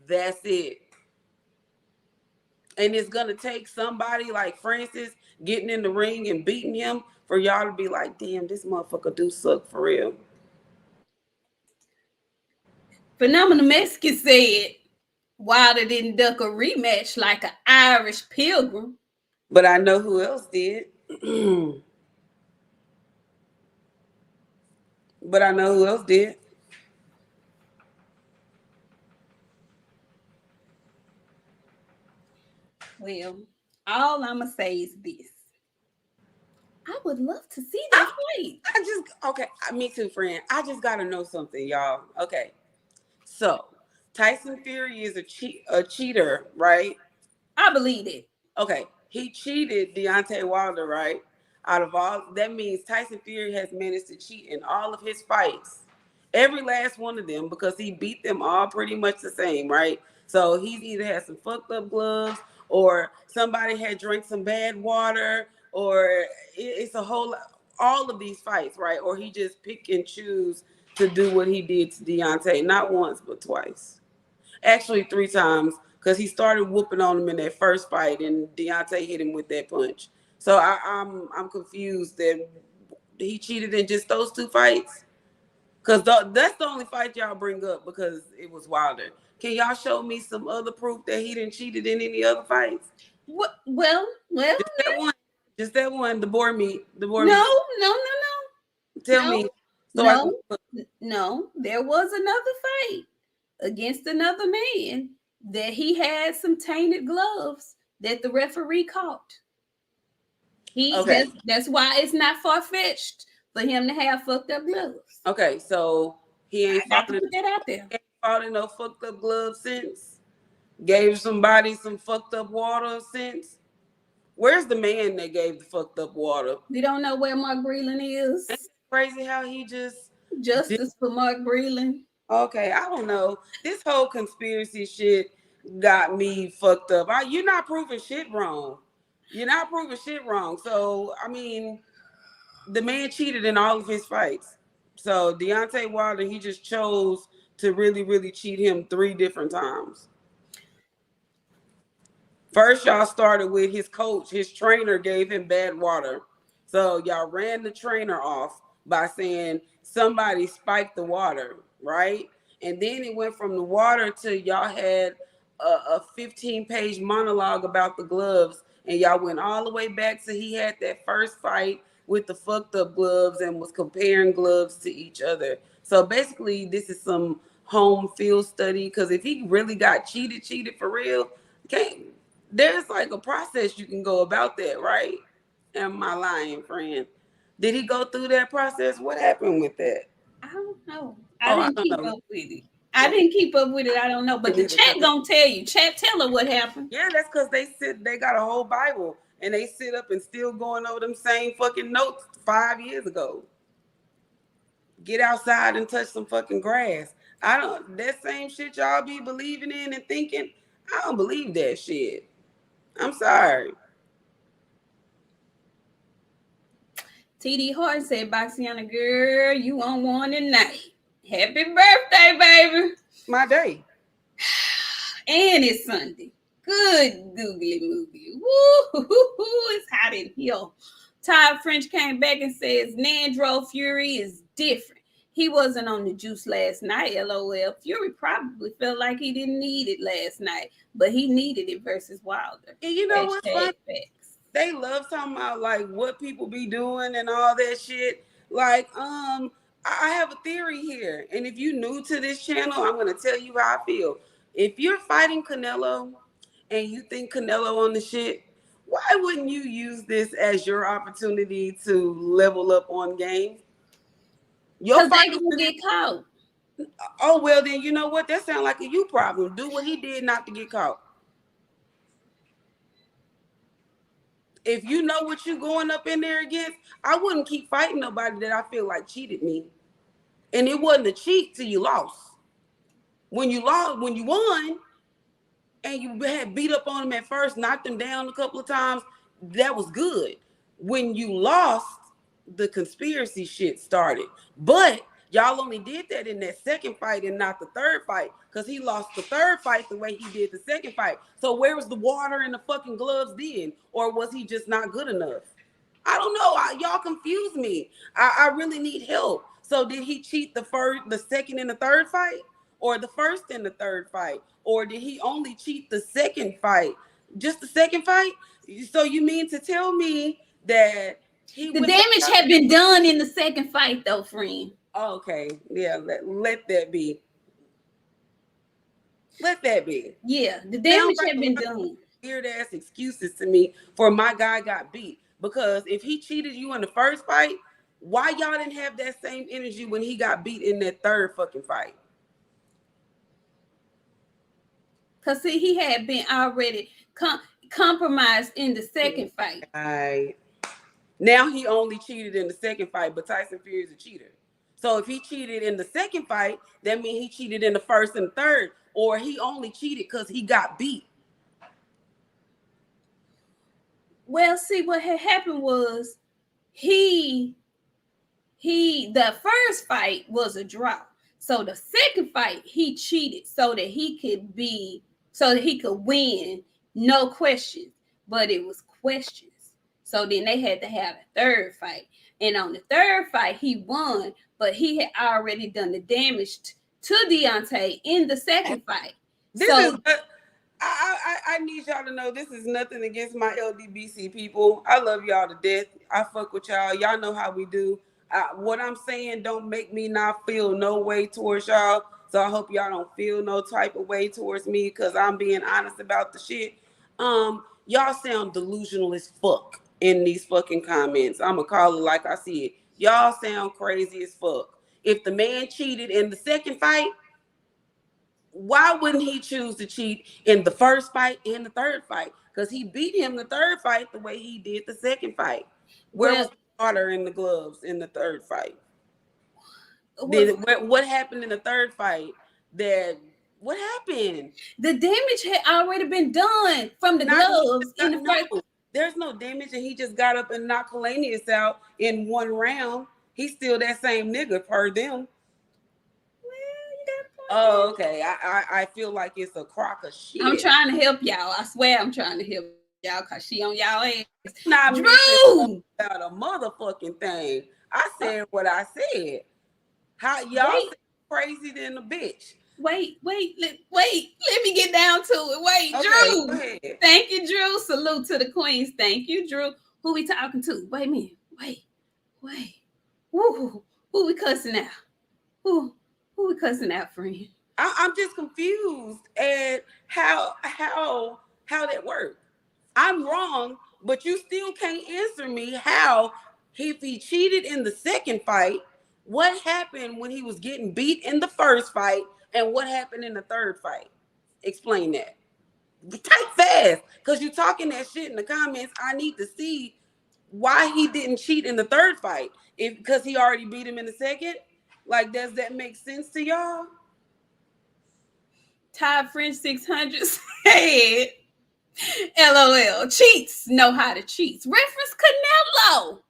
That's it. And it's gonna take somebody like Francis getting in the ring and beating him for y'all to be like, damn, this motherfucker do suck for real. Phenomenal Mexican said Wilder didn't duck a rematch like an Irish pilgrim. But I know who else did. But I know who else did. Well, all I'm gonna say is this: I would love to see that fight. Okay, me too, friend. I just gotta know something, y'all. Okay, so Tyson Fury is a cheater, right? I believe it. Okay, he cheated Deontay Wilder, right? Out of all, that means Tyson Fury has managed to cheat in all of his fights, every last one of them, because he beat them all pretty much the same, right? So he's either had some fucked up gloves, or somebody had drank some bad water, or it's a whole all of these fights, right? Or he just pick and choose to do what he did to Deontay, not once but twice. Actually, 3 times, because he started whooping on him in that first fight, and Deontay hit him with that punch. So I'm confused that he cheated in just those 2 fights. Because that's the only fight y'all bring up because it was Wilder. Can y'all show me some other proof that he didn't cheated in any other fights? What? Well. Just that one. Just that one. The boar meat. The boar No, meat. no, no, no. Tell no, me. So no, no. There was another fight against another man that he had some tainted gloves that the referee caught. Okay. That's why it's not far fetched for him to have fucked up gloves. Okay, so he ain't I got to put that out there. fought in no fucked up gloves since. Gave somebody some fucked up water since. Where's the man that gave the fucked up water? We don't know where Mark Breland is. Ain't it crazy how he just Justice for Mark Breland. Okay, I don't know. This whole conspiracy shit got me fucked up. You're not proving shit wrong. You're not proving shit wrong. So I mean, the man cheated in all of his fights. So Deontay Wilder, he just chose to really, really cheat him 3 different times. First, y'all started with his coach. His trainer gave him bad water. So y'all ran the trainer off by saying somebody spiked the water, right? And then it went from the water to y'all had a 15-page monologue about the gloves. And y'all went all the way back to he had that first fight with the fucked up gloves and was comparing gloves to each other. So basically, this is some home field study, because if he really got cheated for real, can't there's like a process you can go about that, right? Am I lying, friend? Did he go through that process? What happened with that? I don't know. I I didn't don't keep know. up with it. I didn't keep up with it. I don't know, but the chat gonna tell you. Chat, tell her what happened. Yeah, that's because they got a whole Bible and they sit up and still going over them same fucking notes 5 years ago. Get outside and touch some fucking grass. I don't that same shit y'all be believing in and thinking. I don't believe that shit. I'm sorry. TD Horton said, "BOXIANA girl, you on one tonight. Happy birthday, baby." My day. And it's Sunday. Good googly movie. Woo, it's hot in here. Todd French came back and says Nandro Fury is different. He wasn't on the juice last night, LOL. Fury probably felt like he didn't need it last night, but he needed it versus Wilder. And you know what's funny? Facts. They love talking about like what people be doing and all that shit. Like, I have a theory here. And if you're new to this channel, I'm gonna tell you how I feel. If you're fighting Canelo and you think Canelo on the shit, why wouldn't you use this as your opportunity to level up on game? Because they gonna get caught. Oh well, then you know what? That sounds like a you problem. Do what he did not to get caught. If you know what you're going up in there against, I wouldn't keep fighting nobody that I feel like cheated me. And it wasn't a cheat till you lost. When you lost, when you won, and you had beat up on them at first, knocked them down a couple of times, that was good. When you lost, the conspiracy shit started. But y'all only did that in that second fight and not the third fight, because he lost the third fight the way he did the second fight. So where was the water and the fucking gloves then? Or was he just not good enough? I don't know. Y'all confuse me. I really need help. So did he cheat the first, the second, and the third fight? Or the first and the third fight? Or did he only cheat the second fight? Just the second fight? So you mean to tell me that the damage had been done in the second fight, though, friend? Oh, okay. Yeah, let that be. Let that be. Yeah, the damage had been done. Weird ass excuses to me for my guy got beat. Because if he cheated you in the first fight, why y'all didn't have that same energy when he got beat in that third fucking fight? Because, see, he had been already compromised in the second fight. Right. Now he only cheated in the second fight, but Tyson Fury is a cheater. So if he cheated in the second fight, that means he cheated in the first and third, or he only cheated because he got beat. Well, see, what had happened was the first fight was a draw. So the second fight, he cheated so that he could win, no questions. But it was questions. So then they had to have a third fight. And on the third fight, he won, but he had already done the damage to Deontay in the second fight. I need y'all to know this is nothing against my LDBC people. I love y'all to death. I fuck with y'all. Y'all know how we do. What I'm saying don't make me not feel no way towards y'all. So I hope y'all don't feel no type of way towards me because I'm being honest about the shit. Y'all sound delusional as fuck in these fucking comments. I'ma call it like I see it. Y'all sound crazy as fuck. If the man cheated in the second fight, why wouldn't he choose to cheat in the first fight and the third fight? Because he beat him the third fight the way he did the second fight. Where was the water in the gloves in the third fight? What happened in the third fight? What happened? The damage had already been done from the gloves in the first. There's no damage, and he just got up and knocked Kalanius out in one round. He's still that same nigga per them. Oh, okay. I feel like it's a crock of shit. I'm trying to help y'all. I swear I'm trying to help y'all because she on y'all ass. Not Drew about a motherfucking thing. I said what I said. How y'all crazy than a bitch? Wait. Let me get down to it. Wait, okay, Drew. Go ahead. Thank you, Drew. Salute to the queens. Thank you, Drew. Who we talking to? Wait a minute. Wait. Woo. Who we cussing out? Who we cussing out, friend? I'm just confused at how that worked. I'm wrong, but you still can't answer me how if he cheated in the second fight, What happened when he was getting beat in the first fight, and what happened in the third fight? Explain that. Type fast, because you talking that shit in the comments. I need to see why he didn't cheat in the third fight. If because he already beat him in the second. Like, does that make sense to y'all? Todd French 600 said, LOL, cheats know how to cheat. Reference Canelo.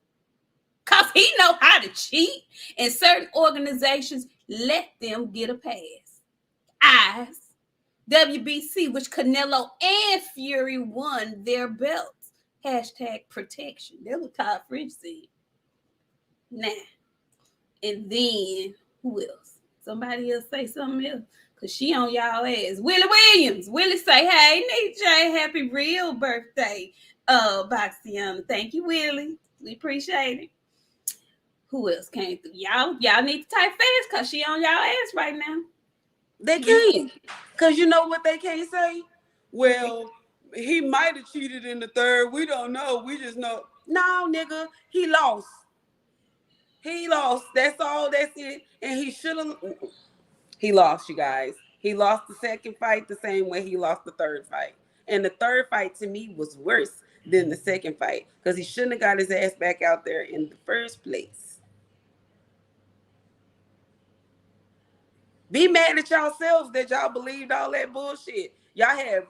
Because he know how to cheat. And certain organizations let them get a pass. Eyes. WBC, which Canelo and Fury won their belts. Hashtag protection. That's what Todd French said. Nah. And then, who else? Somebody else say something else. Because she on y'all ass. Willie Williams. Willie say, hey, Nik J, happy real birthday. BOXIANA. Thank you, Willie. We appreciate it. Who else came through? Y'all need to type fast because she on y'all ass right now. They can't. Because you know what they can't say? Well, he might have cheated in the third. We don't know. We just know. No, nigga, he lost. He lost. That's all. That's it. And he should have. He lost, you guys. He lost the second fight the same way he lost the third fight. And the third fight to me was worse than the second fight because he shouldn't have got his ass back out there in the first place. Be mad at yourselves that y'all believed all that bullshit. Y'all have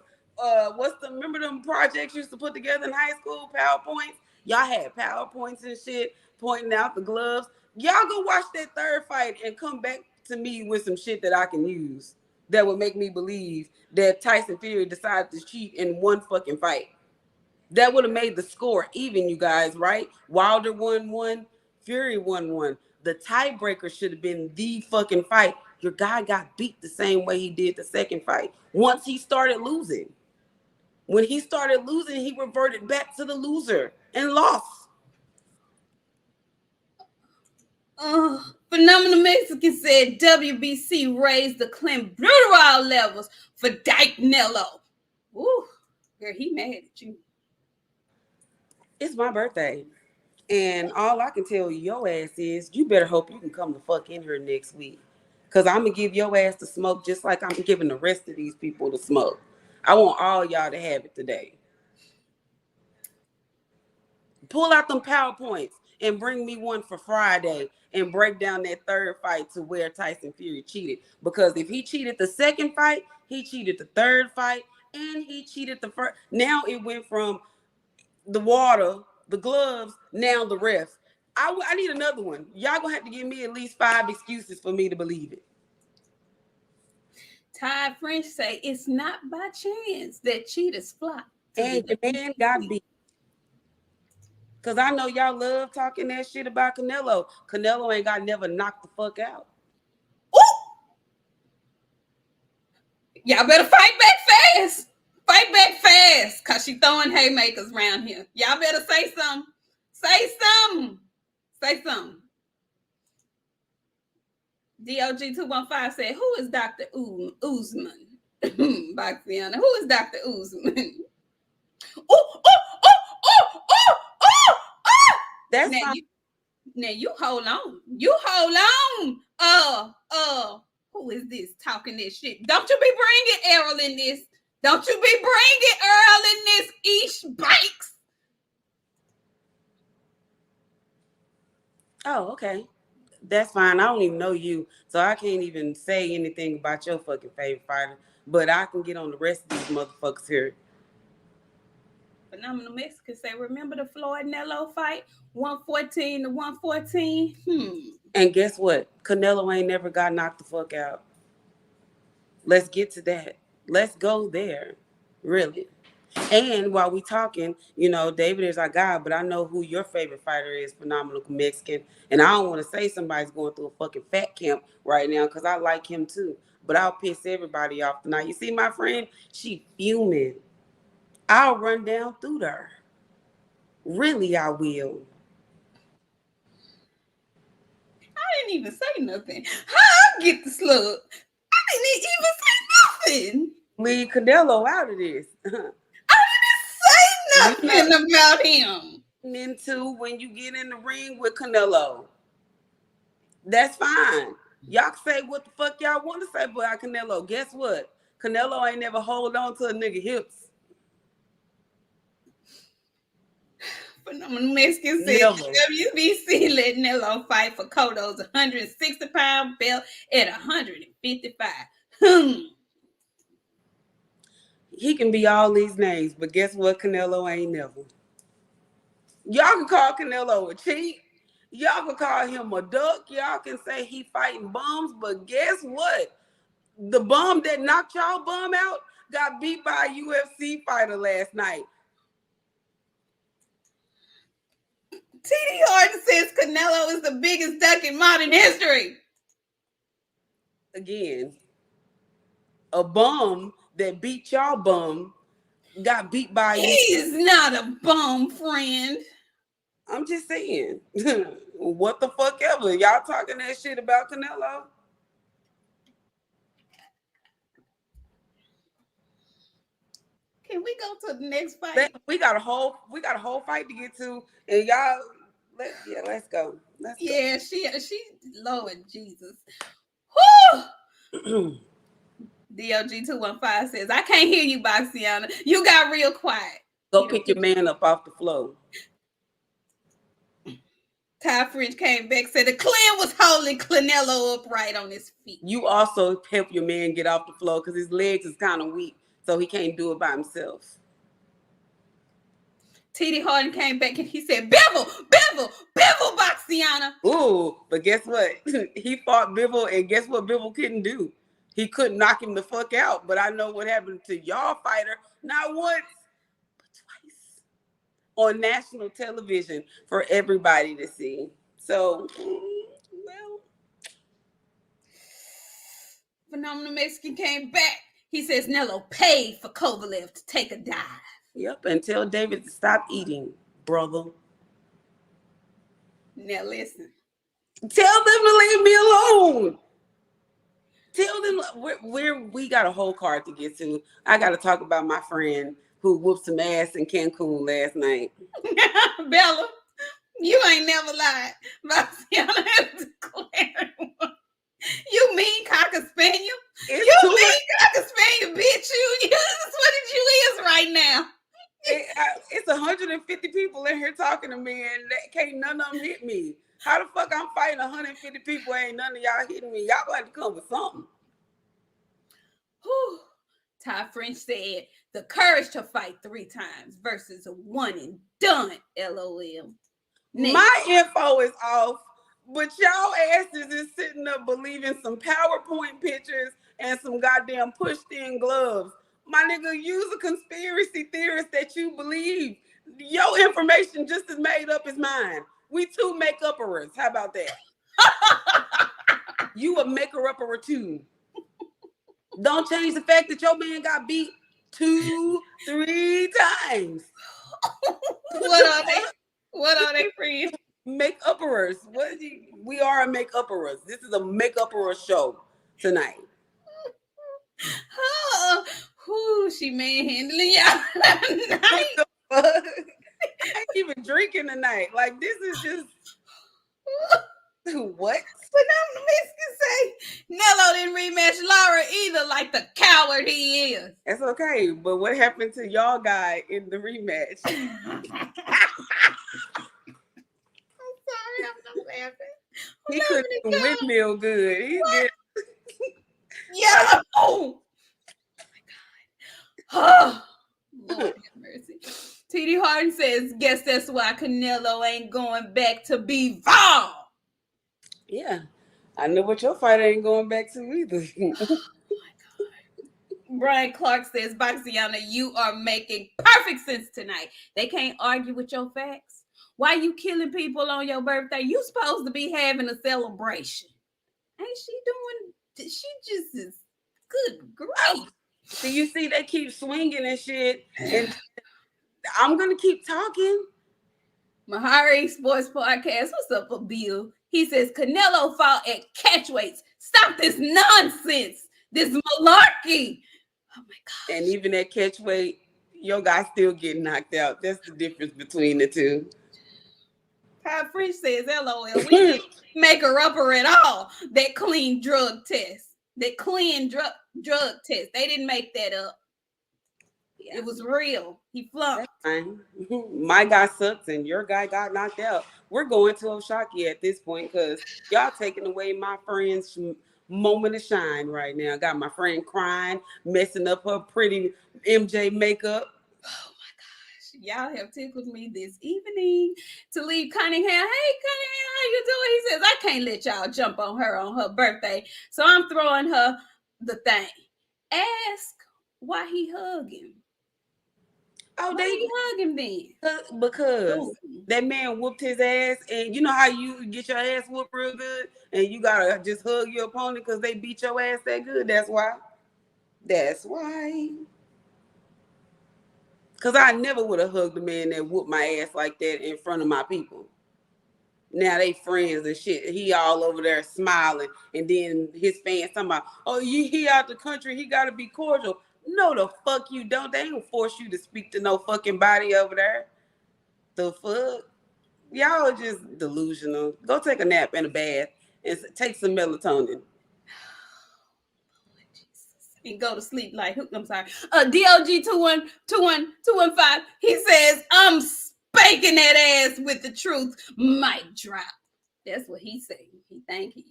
remember them projects you used to put together in high school, PowerPoints? Y'all had PowerPoints and shit pointing out the gloves. Y'all go watch that third fight and come back to me with some shit that I can use that would make me believe that Tyson Fury decided to cheat in one fucking fight. That would have made the score even, you guys, right? Wilder won one, Fury won one. The tiebreaker should have been the fucking fight. Your guy got beat the same way he did the second fight. Once he started losing. When he started losing, he reverted back to the loser and lost. Phenomenal Mexican said WBC raised the clenbuterol levels for Dyke Nello. Ooh, girl, he mad at you. It's my birthday. And all I can tell your ass is you better hope you can come the fuck in here next week. Because I'm going to give your ass the smoke just like I'm giving the rest of these people the smoke. I want all y'all to have it today. Pull out them PowerPoints and bring me one for Friday and break down that third fight to where Tyson Fury cheated. Because if he cheated the second fight, he cheated the third fight, and he cheated the first. Now it went from the water, the gloves, now the ref. I need another one. Y'all gonna have to give me at least 5 excuses for me to believe it. Todd French say it's not by chance that cheaters flock. And your man got beat. Because I know y'all love talking that shit about Canelo. Canelo ain't got never knocked the fuck out. Ooh! Y'all better fight back fast. Fight back fast. Because she throwing haymakers around here. Y'all better say something. Say something. Say something. DOG215 said, who is Dr. Usman? BOXIANA. Who is Dr. Usman? That's now you hold on. You hold on. Who is this talking this shit? Don't you be bringing Errol in this. Don't you be bringing Earl in this Ish Bikes. Oh, okay. That's fine. I don't even know you, so I can't even say anything about your fucking favorite fighter. But I can get on the rest of these motherfuckers here. Phenomenal Mexican say, remember the Floyd Nello fight? 114 to 114? And guess what? Canelo ain't never got knocked the fuck out. Let's get to that. Let's go there. Really. And while we talking, you know, David is our guy, but I know who your favorite fighter is, Phenomenal Mexican. And I don't want to say somebody's going through a fucking fat camp right now because I like him too. But I'll piss everybody off tonight. You see my friend? She fuming. I'll run down through there. Really, I will. I didn't even say nothing. How I get the slug? I didn't even say nothing. Leave Canelo out of this. I didn't say nothing about him. Into when you get in the ring with Canelo. That's fine. Y'all can say what the fuck y'all want to say about Canelo. Guess what? Canelo ain't never hold on to a nigga hips. Phenomenal Mexican said Never. WBC let Nello fight for Cotto's 160-pound belt at 155. He can be all these names, but guess what? Canelo ain't never. Y'all can call Canelo a cheat. Y'all can call him a duck. Y'all can say he fighting bums, but guess what? The bum that knocked y'all bum out got beat by a UFC fighter last night. T.D. Horton says Canelo is the biggest duck in modern history. Again, a bum that beat y'all bum got beat by you. He's not a bum, friend. I'm just saying. What the fuck ever. Y'all talking that shit about Canelo? Can we go to the next fight? We got a whole fight to get to, and y'all let's go. Yeah, she Lord Jesus. Whoo! DLG215 says, I can't hear you, Boxiana. You got real quiet. Go pick your man up off the floor. Ty French came back, said the clan was holding Canelo upright on his feet. You also help your man get off the floor because his legs is kind of weak, so he can't do it by himself. T.D. Horton came back and he said, Bevel, Boxiana. Ooh, but guess what? He fought Bivol, and guess what Bivol couldn't do? He couldn't knock him the fuck out. But I know what happened to y'all fighter, not once, but twice, on national television for everybody to see. So, well. Phenomenal Mexican came back. He says Nello paid for Kovalev to take a dive. Yep, and tell David to stop eating, brother. Now listen. Tell them to leave me alone. Tell them we got a whole card to get to. I got to talk about my friend who whooped some ass in Cancun last night. Bella, you ain't never lied. You mean cocker spaniel? You mean cocker spaniel, bitch. You this is what you is right now. It's 150 people in here talking to me, and can't none of them hit me. How the fuck I'm fighting 150 people? Ain't none of y'all hitting me. Y'all got to come with something. Whew. Ty French said the courage to fight 3 times versus a one and done. LOL. My info is off, but y'all asses is sitting up believing some PowerPoint pictures and some goddamn pushed in gloves. My nigga, use a conspiracy theorist that you believe. Your information just as made up as mine. We 2 make-upperers. How about that? You a maker-upper too. Don't change the fact that your man got beat 2, 3 times. What are they, friends? Make-upperers. We are a make-upperers. This is a make-upperer show tonight. She manhandling y'all. I ain't even drinking tonight. Like, this is just what? But I'm Mexican say Nello didn't rematch Lara either, like the coward he is. That's okay. But what happened to y'all guy in the rematch? I'm sorry, I'm not laughing. He couldn't even windmill good. He did. Yeah. Oh my God. Lord have mercy. T.D. Horton says, guess that's why Canelo ain't going back to be Vol. Yeah. I know what your fight ain't going back to either. Oh my God. Brian Clark says, Boxiana, you are making perfect sense tonight. They can't argue with your facts. Why you killing people on your birthday? You supposed to be having a celebration. Ain't she doing? She just is good. Great. So you see, they keep swinging and shit, and I'm gonna keep talking. Mahari Sports Podcast. What's up, Abil? He says Canelo fought at catchweights. Stop this nonsense. This malarkey. Oh my God. And even at catchweight, your guy still getting knocked out. That's the difference between the two. Pat French says, LOL, we didn't make her upper at all. That clean drug test. That clean drug test. They didn't make that up. Yeah. It was real. He flunked. That's fine. My guy sucks and your guy got knocked out. We're going to Oshaki at this point because y'all taking away my friend's moment of shine right now. Got my friend crying, messing up her pretty MJ makeup. Oh my gosh. Y'all have tickled me this evening to leave Cunningham. Hey, Cunningham, how you doing? He says, I can't let y'all jump on her birthday. So I'm throwing her the thing. Ask why he hugged him. Oh, why he hug him then? Because that man whooped his ass, and you know how you get your ass whooped real good, and you gotta just hug your opponent because they beat your ass that good. That's why. That's why. Because I never would have hugged a man that whooped my ass like that in front of my people. Now they friends and shit. He all over there smiling, and then his fans talking about, oh, he out the country, he gotta be cordial. No, the fuck you don't. They ain't gonna force you to speak to no fucking body over there. The fuck? Y'all are just delusional. Go take a nap and a bath and take some melatonin. And go to sleep like, I'm sorry. DOG 2121215. He says, I'm spanking that ass with the truth. Mic drop. That's what he's saying. He think he is.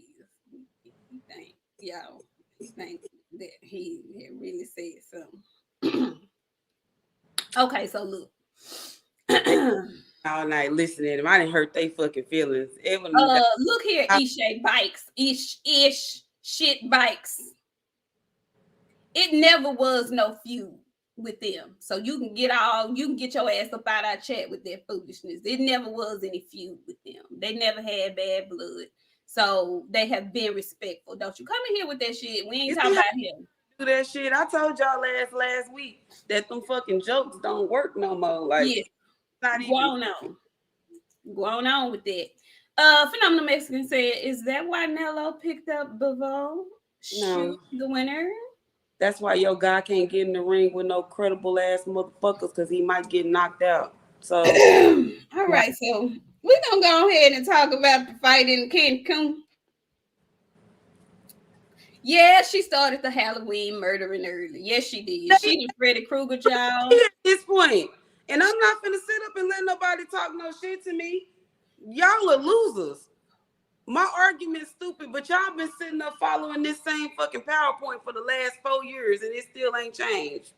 He think, y'all. He think that he really said something. Okay, so look. All night listening to him. I didn't hurt they fucking feelings. Look here, Ishay Bikes. Ish shit bikes. It never was no feud with them. So you can get your ass up out our chat with their foolishness. It never was any feud with them. They never had bad blood. So they have been respectful. Don't you come in here with that shit. We ain't talking about him. Do that shit. I told y'all last week that them fucking jokes don't work no more. Like, yeah. Not Go on with that. Phenomenal Mexican said, is that why Nello picked up Bavo? No. The winner? That's why your guy can't get in the ring with no credible ass motherfuckers because he might get knocked out. So, all right. So we're gonna go ahead and talk about the fight in Cancun. Yeah, she started the Halloween murdering early. Yes, she did. She did Freddy Krueger, y'all. At this point, and I'm not gonna sit up and let nobody talk no shit to me. Y'all are losers. My argument's stupid, but y'all been sitting up following this same fucking PowerPoint for the last 4 years, and it still ain't changed.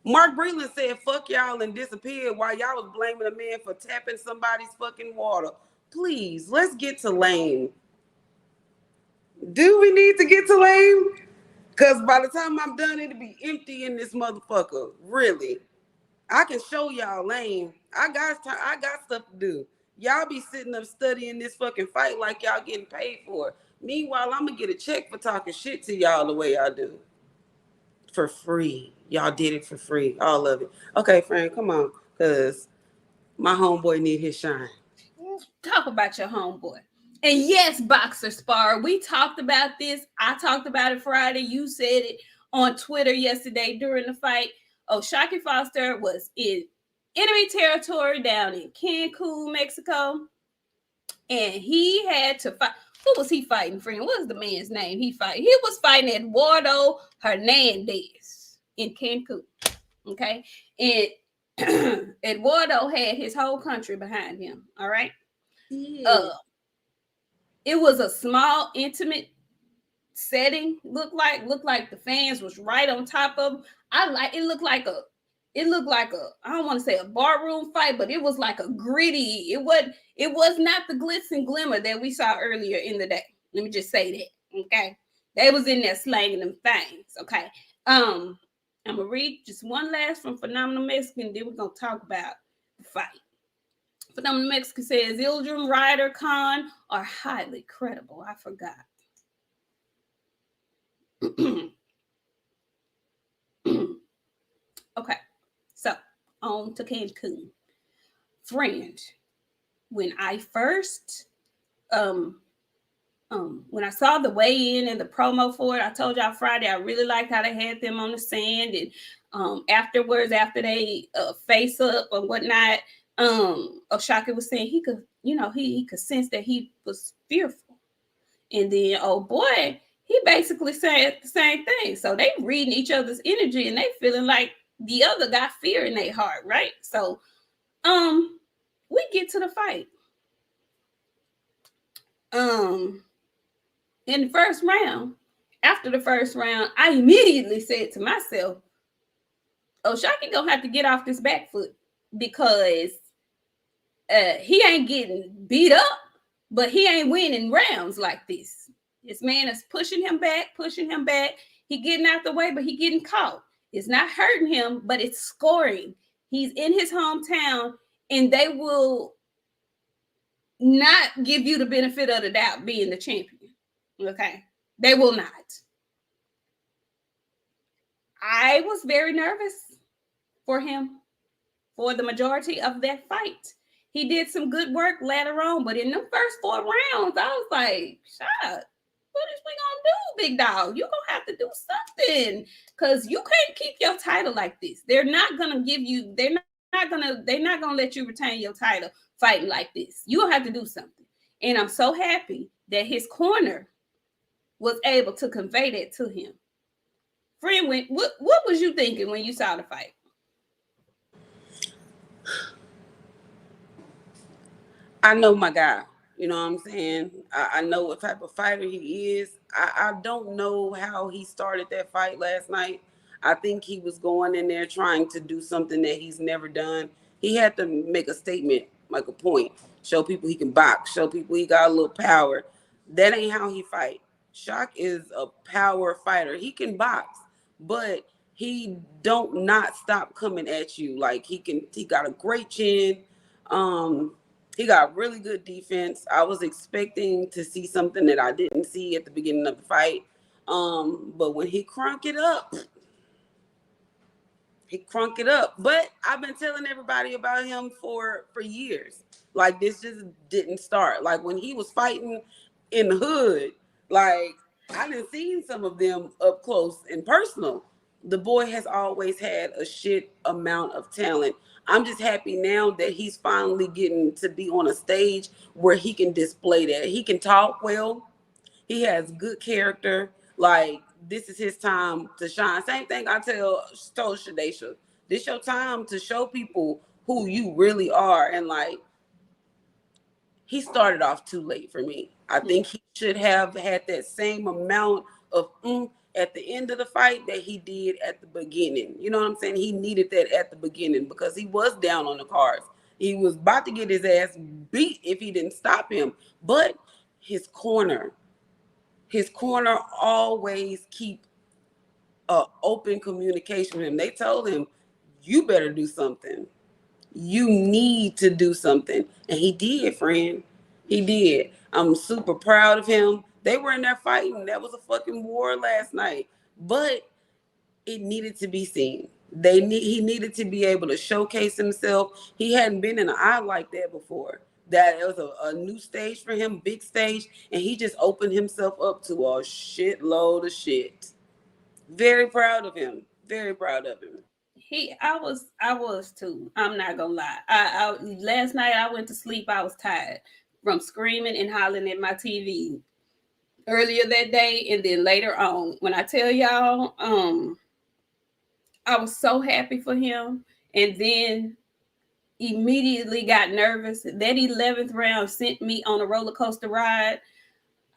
Mark Breland said, fuck y'all, and disappeared while y'all was blaming a man for tapping somebody's fucking water. Please, let's get to Lane. Do we need to get to Lane? Because by the time I'm done, it'll be empty in this motherfucker. Really. I can show y'all Lane. I got stuff to do. Y'all be sitting up studying this fucking fight like y'all getting paid for it. Meanwhile, I'm going to get a check for talking shit to y'all the way I do. For free. Y'all did it for free. All of it. Okay, friend, come on. Because my homeboy need his shine. Talk about your homeboy. And yes, Boxer Spar, we talked about this. I talked about it Friday. You said it on Twitter yesterday during the fight. Shocky Foster was in enemy territory down in Cancun, Mexico. And he had to fight. Who was he fighting, friend? What was the man's name he fight? He was fighting Eduardo Hernandez in Cancun. Okay. And Eduardo had his whole country behind him. All right. Yeah. It was a small, intimate setting. Looked like the fans was right on top of him. It looked like a I don't want to say a barroom fight, but it was like a gritty. It was not the glitz and glimmer that we saw earlier in the day. Let me just say that. Okay. They was in there slanging them things. Okay. I'm gonna read just one last from Phenomenal Mexican, then we're gonna talk about the fight. Phenomenal Mexican says Ildrim, Ryder, Khan are highly credible. I forgot. Okay, so on to Cancun. Friend, when I first when I saw the weigh-in and the promo for it, I told y'all Friday I really liked how they had them on the sand, and afterwards, after they face up or whatnot, Oshaka was saying he could, he could sense that he was fearful. And then oh boy, he basically said the same thing. So they reading each other's energy and they feeling like the other got fear in their heart, right? So we get to the fight. Um in the first round, after the first round, I immediately said to myself, Oshaki gonna have to get off this back foot because he ain't getting beat up, but he ain't winning rounds like this. This man is pushing him back, pushing him back. He getting out the way, but he getting caught. It's not hurting him, but it's scoring. He's in his hometown, and they will not give you the benefit of the doubt being the champion. Okay? They will not. I was very nervous for him for the majority of that fight. He did some good work later on, but in the first 4 rounds, I was like, "Shut! What is we gonna do, big dog? You gonna have to do something because you can't keep your title like this. They're not gonna give you. They're not gonna let you retain your title fighting like this. You gonna have to do something." And I'm so happy that his corner was able to convey that to him. Friend, what was you thinking when you saw the fight? I know my guy. You know what I'm saying? I know what type of fighter he is. I don't know how he started that fight last night. I think he was going in there trying to do something that he's never done. He had to make a statement, like a point, show people he can box, show people he got a little power. That ain't how he fight. Shock is a power fighter. He can box, but he don't not stop coming at you. Like he got a great chin. He got really good defense. I was expecting to see something that I didn't see at the beginning of the fight. But when he crunk it up. But I've been telling everybody about him for years. Like this just didn't start. Like when he was fighting in the hood, like I done seen some of them up close and personal. The boy has always had a shit amount of talent. I'm just happy now that he's finally getting to be on a stage where he can display that. He can talk well. He has good character. Like this is his time to shine. Same thing I told Shadesha. This your time to show people who you really are. And like he started off too late for me. I think he should have had that same amount of at the end of the fight that he did at the beginning. You know what I'm saying? He needed that at the beginning because he was down on the cards. He was about to get his ass beat if he didn't stop him. But his corner always keep open communication with him. They told him, you better do something. You need to do something. And he did, friend. He did. I'm super proud of him. They were in there fighting. That was a fucking war last night. But it needed to be seen. He needed to be able to showcase himself. He hadn't been in an eye like that before. That it was a new stage for him, big stage, and he just opened himself up to a shitload of shit. Very proud of him. Very proud of him. I was too. I'm not gonna lie. I last night I went to sleep. I was tired from screaming and hollering at my TV earlier that day, and then later on. When I tell y'all, I was so happy for him, and then immediately got nervous. That 11th round sent me on a roller coaster ride.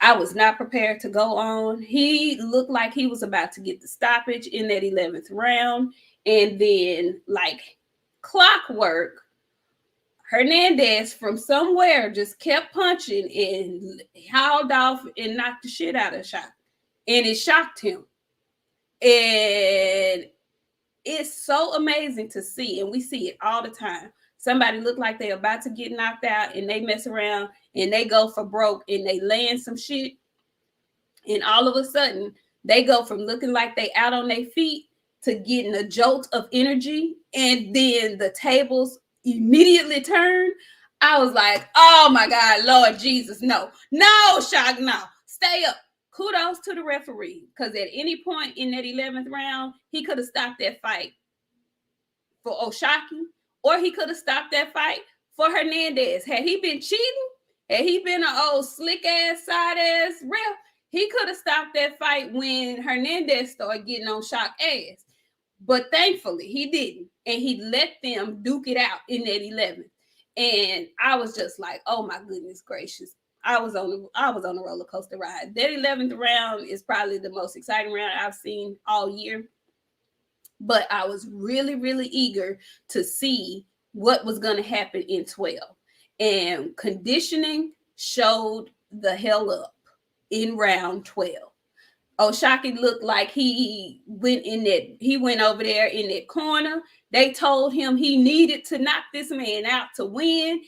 I was not prepared to go on. He looked like he was about to get the stoppage in that 11th round. And then, like clockwork, Hernandez from somewhere just kept punching and hauled off and knocked the shit out of Shock. And it shocked him. And it's so amazing to see. And we see it all the time. Somebody look like they're about to get knocked out and they mess around and they go for broke and they land some shit. And all of a sudden, they go from looking like they out on their feet to getting a jolt of energy. And then the tables immediately turn. I was like, oh my God, Lord Jesus, no. No, Shock, no. Stay up. Kudos to the referee. Because at any point in that 11th round, he could have stopped that fight for Oshaki, or he could have stopped that fight for Hernandez. Had he been cheating, had he been an old slick ass, side ass ref, he could have stopped that fight when Hernandez started getting on Shock ass. But thankfully, he didn't. And he let them duke it out in that 11th. And I was just like, oh my goodness gracious. I was on a roller coaster ride. That 11th round is probably the most exciting round I've seen all year. But I was really, really eager to see what was going to happen in 12. And conditioning showed the hell up in round 12. O'Shaquie looked like he went over there in that corner. They told him he needed to knock this man out to win.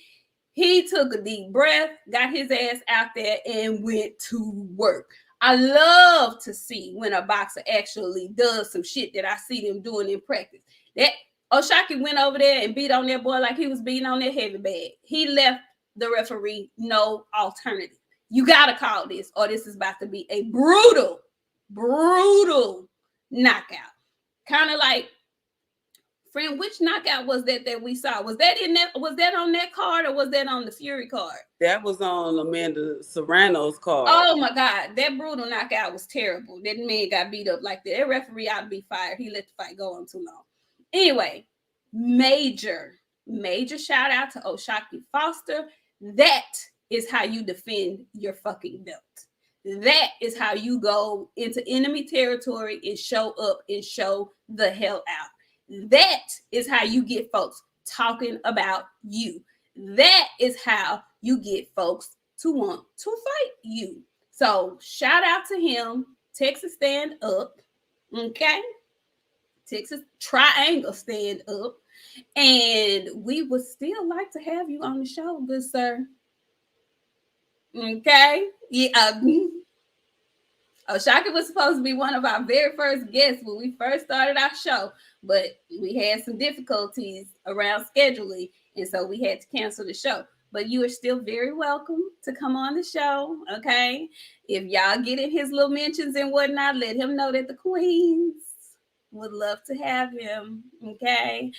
He took a deep breath, got his ass out there, and went to work. I love to see when a boxer actually does some shit that I see them doing in practice. That O'Shaquie went over there and beat on that boy like he was beating on that heavy bag. He left the referee no alternative. You got to call this, or this is about to be a brutal knockout. Kind of like, friend, which knockout was that we saw? Was that on that card, or was that on the Fury card? That was on Amanda Serrano's card. Oh my God, that brutal knockout was terrible. That man got beat up like that. That referee ought to be fired. He let the fight go on too long. Anyway, major shout out to O'Shaquie Foster. That is how you defend your fucking belt. That is how you go into enemy territory and show up and show the hell out. That is how you get folks talking about you. That is how you get folks to want to fight you. So shout out to him. Texas stand up. Okay. Texas triangle stand up. And we would still like to have you on the show, good sir. Okay. Yeah. O'Shaquie was supposed to be one of our very first guests when we first started our show, but we had some difficulties around scheduling, and so we had to cancel the show. But you are still very welcome to come on the show, okay? If y'all get in his little mentions and whatnot, let him know that the queens would love to have him, okay?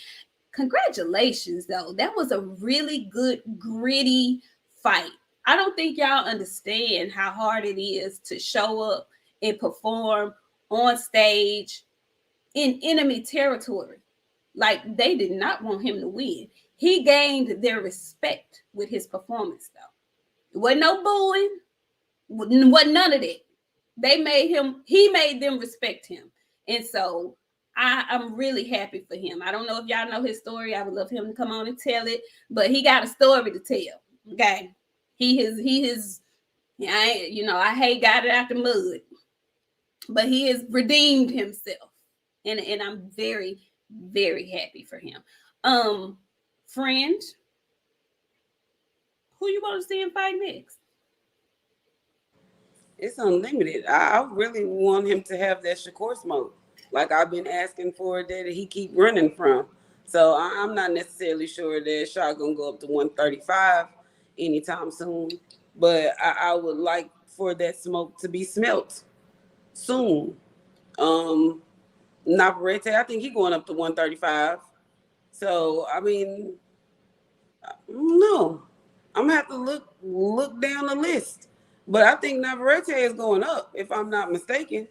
Congratulations, though. That was a really good, gritty fight. I don't think y'all understand how hard it is to show up and perform on stage in enemy territory. Like, they did not want him to win. He gained their respect with his performance, though. It wasn't no booing. Wasn't none of that. He made them respect him. And so I'm really happy for him. I don't know if y'all know his story. I would love him to come on and tell it, but he got a story to tell. Okay. I hate got it out the mud, but he has redeemed himself. And I'm very, very happy for him. Friend, who you want to see him fight next? It's unlimited. I really want him to have that Shakur smoke, like I've been asking for that he keep running from. So I'm not necessarily sure that Shaq gonna go up to 135 anytime soon, but I would like for that smoke to be smelt soon. Navarrete, I think he going up to 135. So I mean, no, I'm gonna have to look down the list. But I think Navarrete is going up, if I'm not mistaken.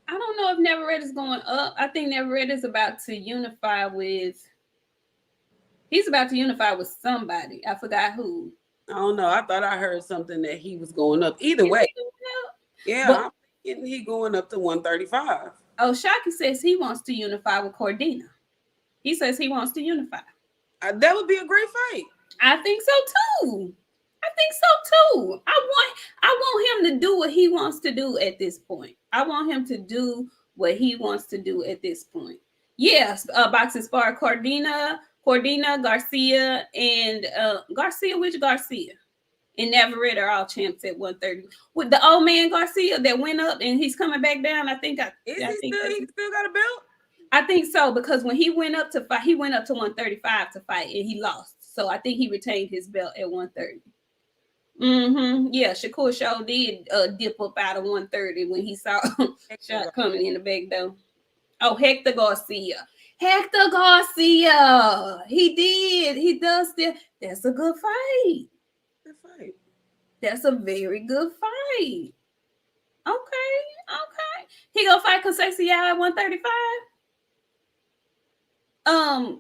I don't know if Navarrete is going up. I think Navarrete is about to unify with. He's about to unify with somebody. I forgot who. I don't know. I thought I heard something that he was going up. Either way, yeah, but I'm thinking he going up to 135. O'Shaquie says he wants to unify with Cordina. He says he wants to unify. That would be a great fight. I think so too. I want him to do what he wants to do at this point. I want him to do what he wants to do at this point. Yes, boxing spar Cordina, Garcia, and Garcia. Which Garcia? And Navarrete are all champs at 130. With the old man Garcia that went up and he's coming back down. He still got a belt? I think so, because when he went up to fight, he went up to 135 to fight and he lost. So I think he retained his belt at 130. Yeah, Shakur Shaw did dip up out of 130 when he saw Shot coming in the back door. Oh, Hector Garcia. Hector Garcia. He did. He does still. That's a good fight. Good fight. That's a very good fight. Okay. Okay. He gonna fight Conceição at 135.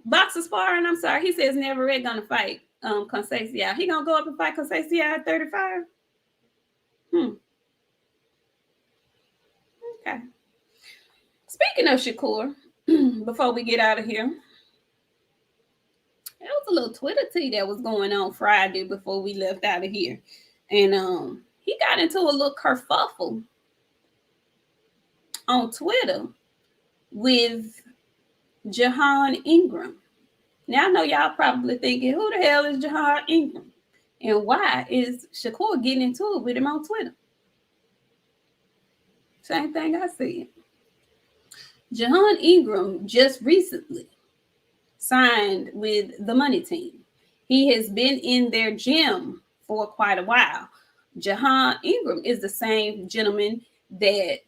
Boxer sparring. I'm sorry. He says never Red gonna fight Conceição. He gonna go up and fight Conceição at 35. Hmm. Okay. Speaking of Shakur, before we get out of here, there was a little Twitter tea that was going on Friday before we left out of here, and he got into a little kerfuffle on Twitter with Jahan Ingram. Now I know y'all probably thinking, who the hell is Jahan Ingram, and why is Shakur getting into it with him on Twitter? Same thing I said. Jahan Ingram just recently signed with the Money Team. He has been in their gym for quite a while. Jahan Ingram is the same gentleman that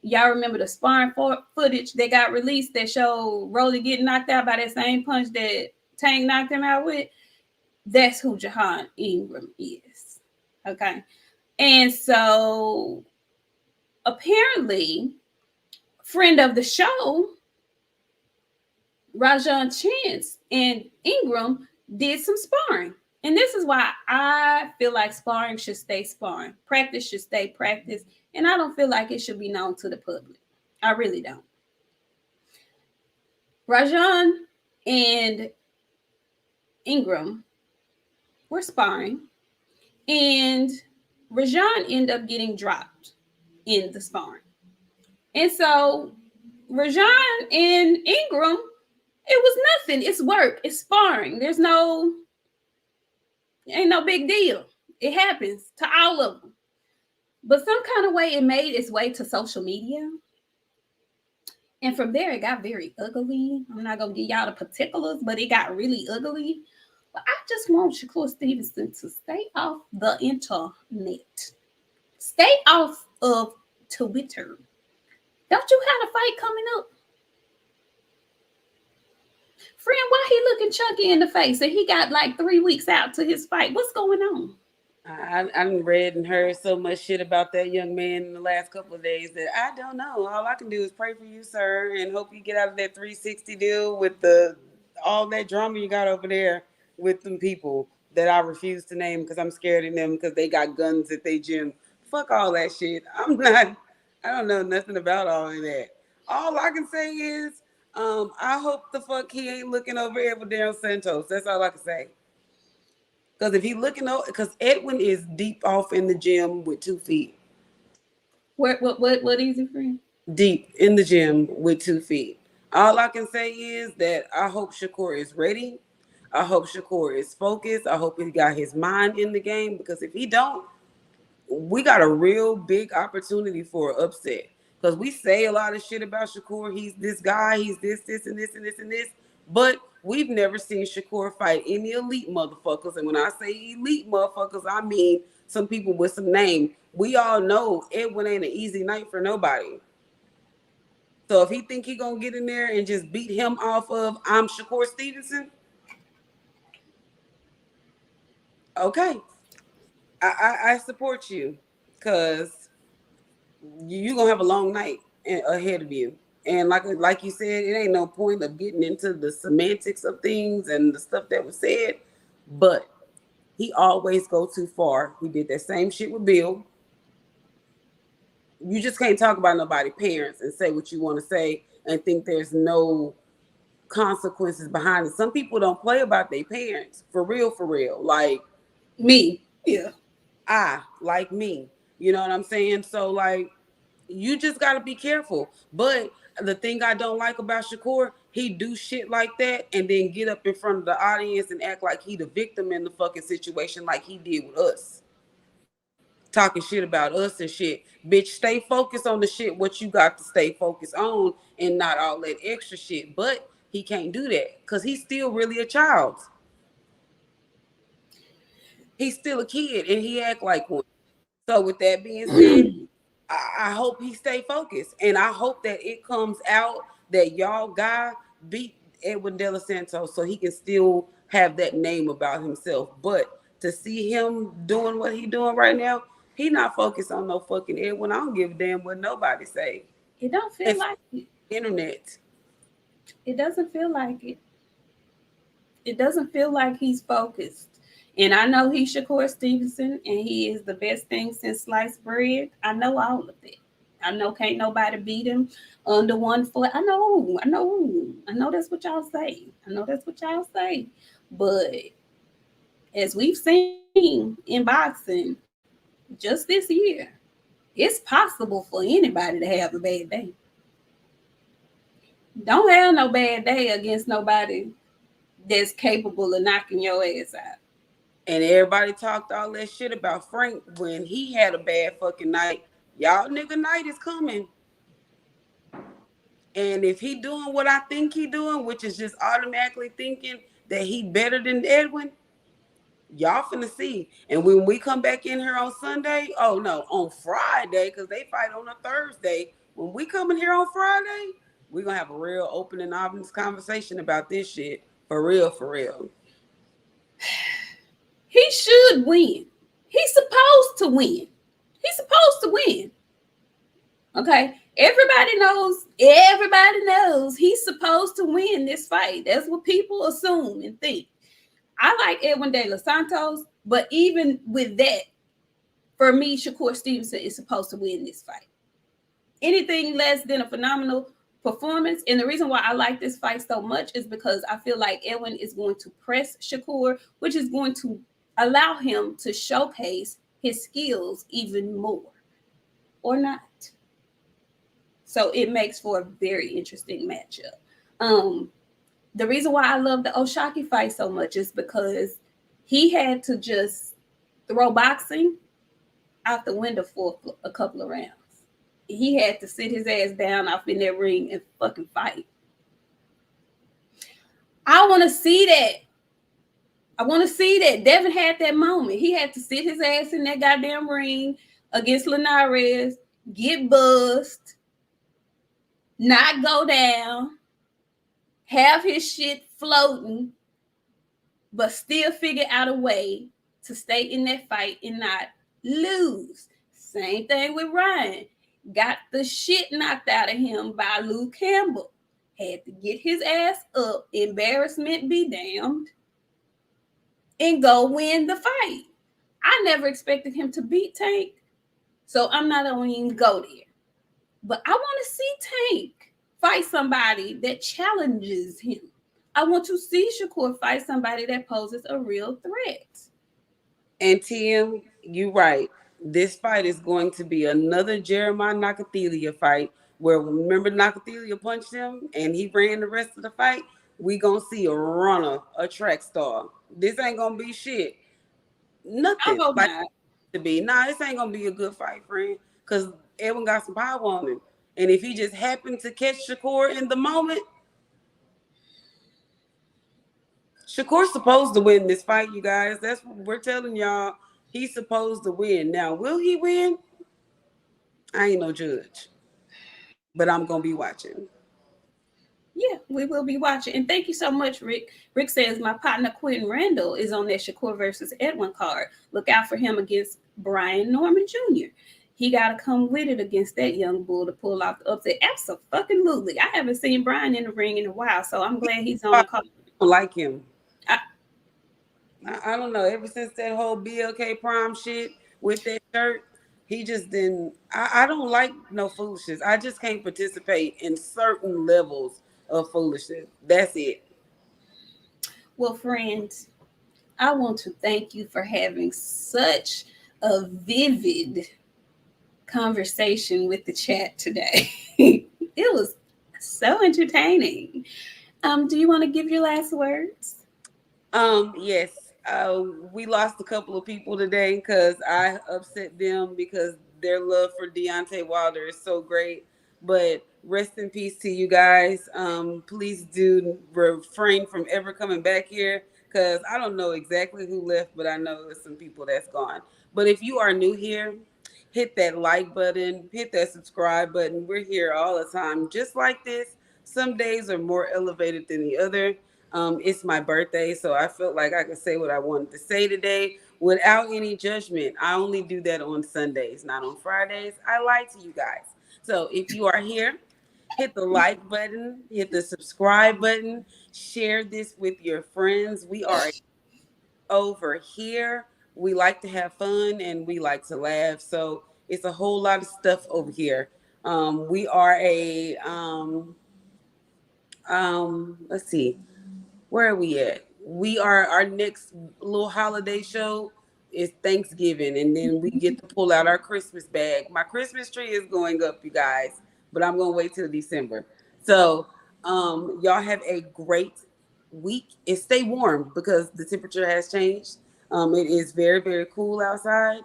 y'all remember the sparring footage that got released that showed Rolly getting knocked out by that same punch that Tank knocked him out with. That's who Jahan Ingram is. Okay. And so apparently, friend of the show, Rajan Chance and Ingram did some sparring. And this is why I feel like sparring should stay sparring. Practice should stay practice. And I don't feel like it should be known to the public. I really don't. Rajan and Ingram were sparring. And Rajan ended up getting dropped in the sparring. And so Rajan and Ingram, it was nothing. It's work. It's sparring. Ain't no big deal. It happens to all of them. But some kind of way it made its way to social media. And from there, it got very ugly. I'm not going to give y'all the particulars, but it got really ugly. But I just want Shakur Stevenson to stay off the internet. Stay off of Twitter. Don't you have a fight coming up? Friend, why he looking chunky in the face and he got like 3 weeks out to his fight? What's going on? I read and heard so much shit about that young man in the last couple of days that I don't know. All I can do is pray for you, sir, and hope you get out of that 360 deal with all that drama you got over there with them people that I refuse to name because I'm scared of them because they got guns at their gym. Fuck all that shit. I don't know nothing about all of that. All I can say is, I hope the fuck he ain't looking over Daryl Santos. That's all I can say. Because if he looking over, because Edwin is deep off in the gym with 2 feet. What is it, friend? Deep in the gym with 2 feet. All I can say is that I hope Shakur is ready. I hope Shakur is focused. I hope he got his mind in the game because if he don't, we got a real big opportunity for an upset. Because we say a lot of shit about Shakur. He's this guy. He's this, and this, and this, and this. But we've never seen Shakur fight any elite motherfuckers. And when I say elite motherfuckers, I mean some people with some name. We all know Edwin ain't an easy night for nobody. So if he think he gonna get in there and just beat him off of I'm Shakur Stevenson, okay. I support you because you're gonna have a long night ahead of you. And like you said, it ain't no point of getting into the semantics of things and the stuff that was said, but he always go too far. He did that same shit with Bill. You just can't talk about nobody's parents and say what you want to say and think there's no consequences behind it. Some people don't play about their parents for real. Like me, yeah. Like me. You know what I'm saying? So like, you just got to be careful. But the thing I don't like about Shakur, he do shit like that and then get up in front of the audience and act like he the victim in the fucking situation like he did with us. Talking shit about us and shit. Bitch, stay focused on the shit what you got to stay focused on and not all that extra shit. But he can't do that because he's still really a child. He's still a kid and he act like one. So with that being said, I hope he stay focused and I hope that it comes out that y'all guy beat Edwin De La Santos so he can still have that name about himself. But to see him doing what he doing right now, he not focused on no fucking Edwin. I don't give a damn what nobody say. It don't feel It's like it. internet. It doesn't feel like it. It doesn't feel like he's focused. And I know he's Shakur Stevenson and he is the best thing since sliced bread. I know all of that. I know can't nobody beat him under one foot. I know that's what y'all say. I know that's what y'all say. But as we've seen in boxing just this year, it's possible for anybody to have a bad day. Don't have no bad day against nobody that's capable of knocking your ass out. And everybody talked all that shit about Frank when he had a bad fucking night. Y'all nigga night is coming. And if he doing what I think he doing, which is just automatically thinking that he better than Edwin, y'all finna see. And when we come back in here on Sunday, oh no, on Friday, because they fight on a Thursday. When we come in here on Friday, we're gonna have a real open and honest conversation about this shit. For real, for real. He should win. He's supposed to win. He's supposed to win. Okay. Everybody knows he's supposed to win this fight. That's what people assume and think. I like Edwin De Los Santos, but even with that, for me, Shakur Stevenson is supposed to win this fight. Anything less than a phenomenal performance. And the reason why I like this fight so much is because I feel like Edwin is going to press Shakur, which is going to allow him to showcase his skills even more, or not. So it makes for a very interesting matchup. The reason why I love the Oshaki fight so much is because he had to just throw boxing out the window for a couple of rounds. He had to sit his ass down off in that ring and fucking fight. I want to see that. I want to see that. Devin had that moment. He had to sit his ass in that goddamn ring against Linares, get buzzed, not go down, have his shit floating, but still figure out a way to stay in that fight and not lose. Same thing with Ryan. Got the shit knocked out of him by Luke Campbell. Had to get his ass up, embarrassment be damned, and go win the fight. I never expected him to beat Tank, so I'm not going to even go there. But I want to see Tank fight somebody that challenges him. I want to see Shakur fight somebody that poses a real threat. And Tim, you right. This fight is going to be another Jeremiah Nakathelia fight where remember Nakathelia punched him and he ran the rest of the fight. We gonna see a runner, a track star. This ain't gonna be shit. I Nothing hope like not. to be. Nah, this ain't gonna be a good fight, friend. Cause Edwin got some power on him. And if he just happened to catch Shakur in the moment, Shakur's supposed to win this fight, you guys. That's what we're telling y'all. He's supposed to win. Now, will he win? I ain't no judge, but I'm gonna be watching. Yeah, we will be watching. And thank you so much, Rick. Rick says my partner Quentin Randall is on that Shakur versus Edwin card. Look out for him against Brian Norman Jr. He got to come with it against that young bull to pull off the upset. Absolutely. I haven't seen Brian in the ring in a while, so I'm glad he's on I the card. don't like him. I, I don't know. Ever since that whole BLK Prime shit with that shirt, he just didn't. I don't like no foolishness. I just can't participate in certain levels of foolishness. That's it. well, friends, I want to thank you for having such a vivid conversation with the chat today. It was so entertaining. Do you want to give your last words? Yes. We lost a couple of people today because I upset them because their love for Deontay Wilder is so great. But rest in peace to you guys. Please do refrain from ever coming back here because I don't know exactly who left, but I know there's some people that's gone. But if you are new here, hit that like button, hit that subscribe button. We're here all the time, just like this, Some days are more elevated than the other. It's my birthday, so I felt like I could say what I wanted to say today without any judgment. I only do that on Sundays, not on Fridays. I lie to you guys. So if you are here, hit the like button, hit the subscribe button, share this with your friends. We are over here. We like to have fun and we like to laugh. So it's a whole lot of stuff over here. We are let's see, where are we at? We are our next little holiday show is Thanksgiving, and then we get to pull out our Christmas bag. My Christmas tree is going up, you guys, but I'm gonna wait till December. So y'all have a great week and stay warm because the temperature has changed. It is very, very cool outside.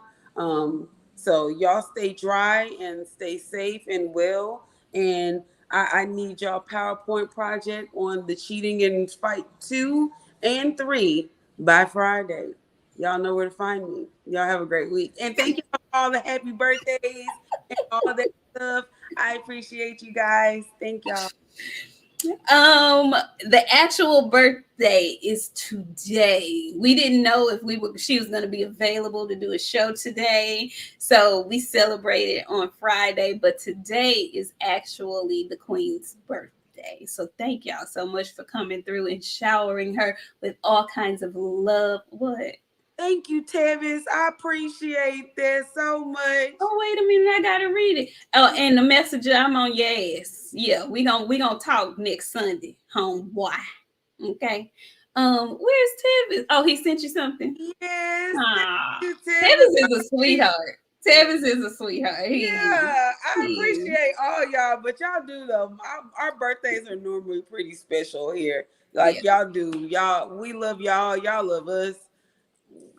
So y'all stay dry and stay safe and well. And I need y'all PowerPoint project on the cheating and fight 2 and 3 by Friday. Y'all know where to find me. Y'all have a great week. And thank you for all the happy birthdays and all that stuff. I appreciate you guys. Thank y'all. The actual birthday is today. We didn't know if she was going to be available to do a show today, so we celebrated on Friday, but today is actually the Queen's birthday. So thank y'all so much for coming through and showering her with all kinds of love. What? Thank you, Tevis. I appreciate that so much. Oh, wait a minute, I gotta read it. Oh, and the messenger, I'm on your ass. Yeah, we gonna talk next Sunday, homeboy. Okay. Where's Tevis? Oh, he sent you something. Yes, thank Ah, you, Tevis Tevis. is a sweetheart. Tevis is a sweetheart. Yeah, I He appreciate all y'all, but y'all do though. Our birthdays are normally pretty special here. yeah, Like y'all do, y'all. We love y'all. Y'all love us.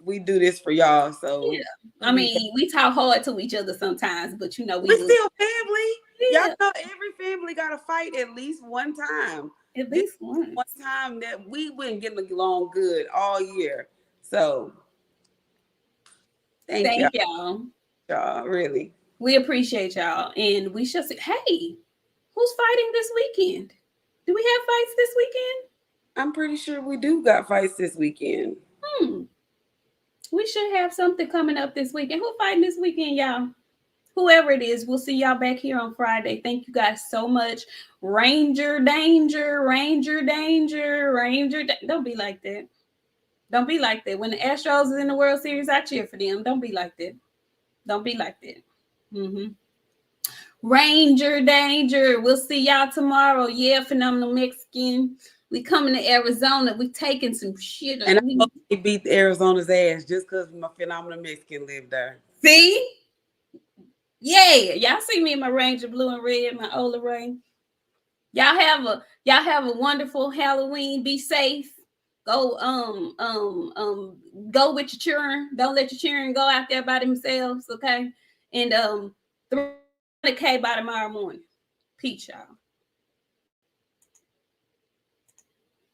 We do this for y'all, so yeah. I mean, we talk hard to each other sometimes, but we we do. still family. Y'all Yeah, know every family got to fight at least one time. at This least one once. time that we wouldn't get along good all year. So thank y'all, Thank y'all. y'all really. We appreciate y'all, and we shall see. Hey, who's fighting this weekend? Do we have fights this weekend? I'm pretty sure we do got fights this weekend. Hmm. We should have something coming up this weekend. Who fighting this weekend, y'all? Whoever it is, we'll see y'all back here on Friday. Thank you guys so much. Ranger danger, Ranger danger, Don't be like that. Don't be like that. When the Astros is in the World Series, I cheer for them. Don't be like that. Don't be like that. Mm-hmm. Ranger danger. We'll see y'all tomorrow. Yeah, phenomenal Mexican. We coming to Arizona. We taking some shit. And I hope they beat Arizona's ass just because my phenomenal Mexican lived there. See? Yeah. Y'all see me in my Ranger blue and red, my Ola Ray. Y'all have a wonderful Halloween. Be safe. Go go with your children. Don't let your children go out there by themselves, okay? And 300K by tomorrow morning. Peace, y'all.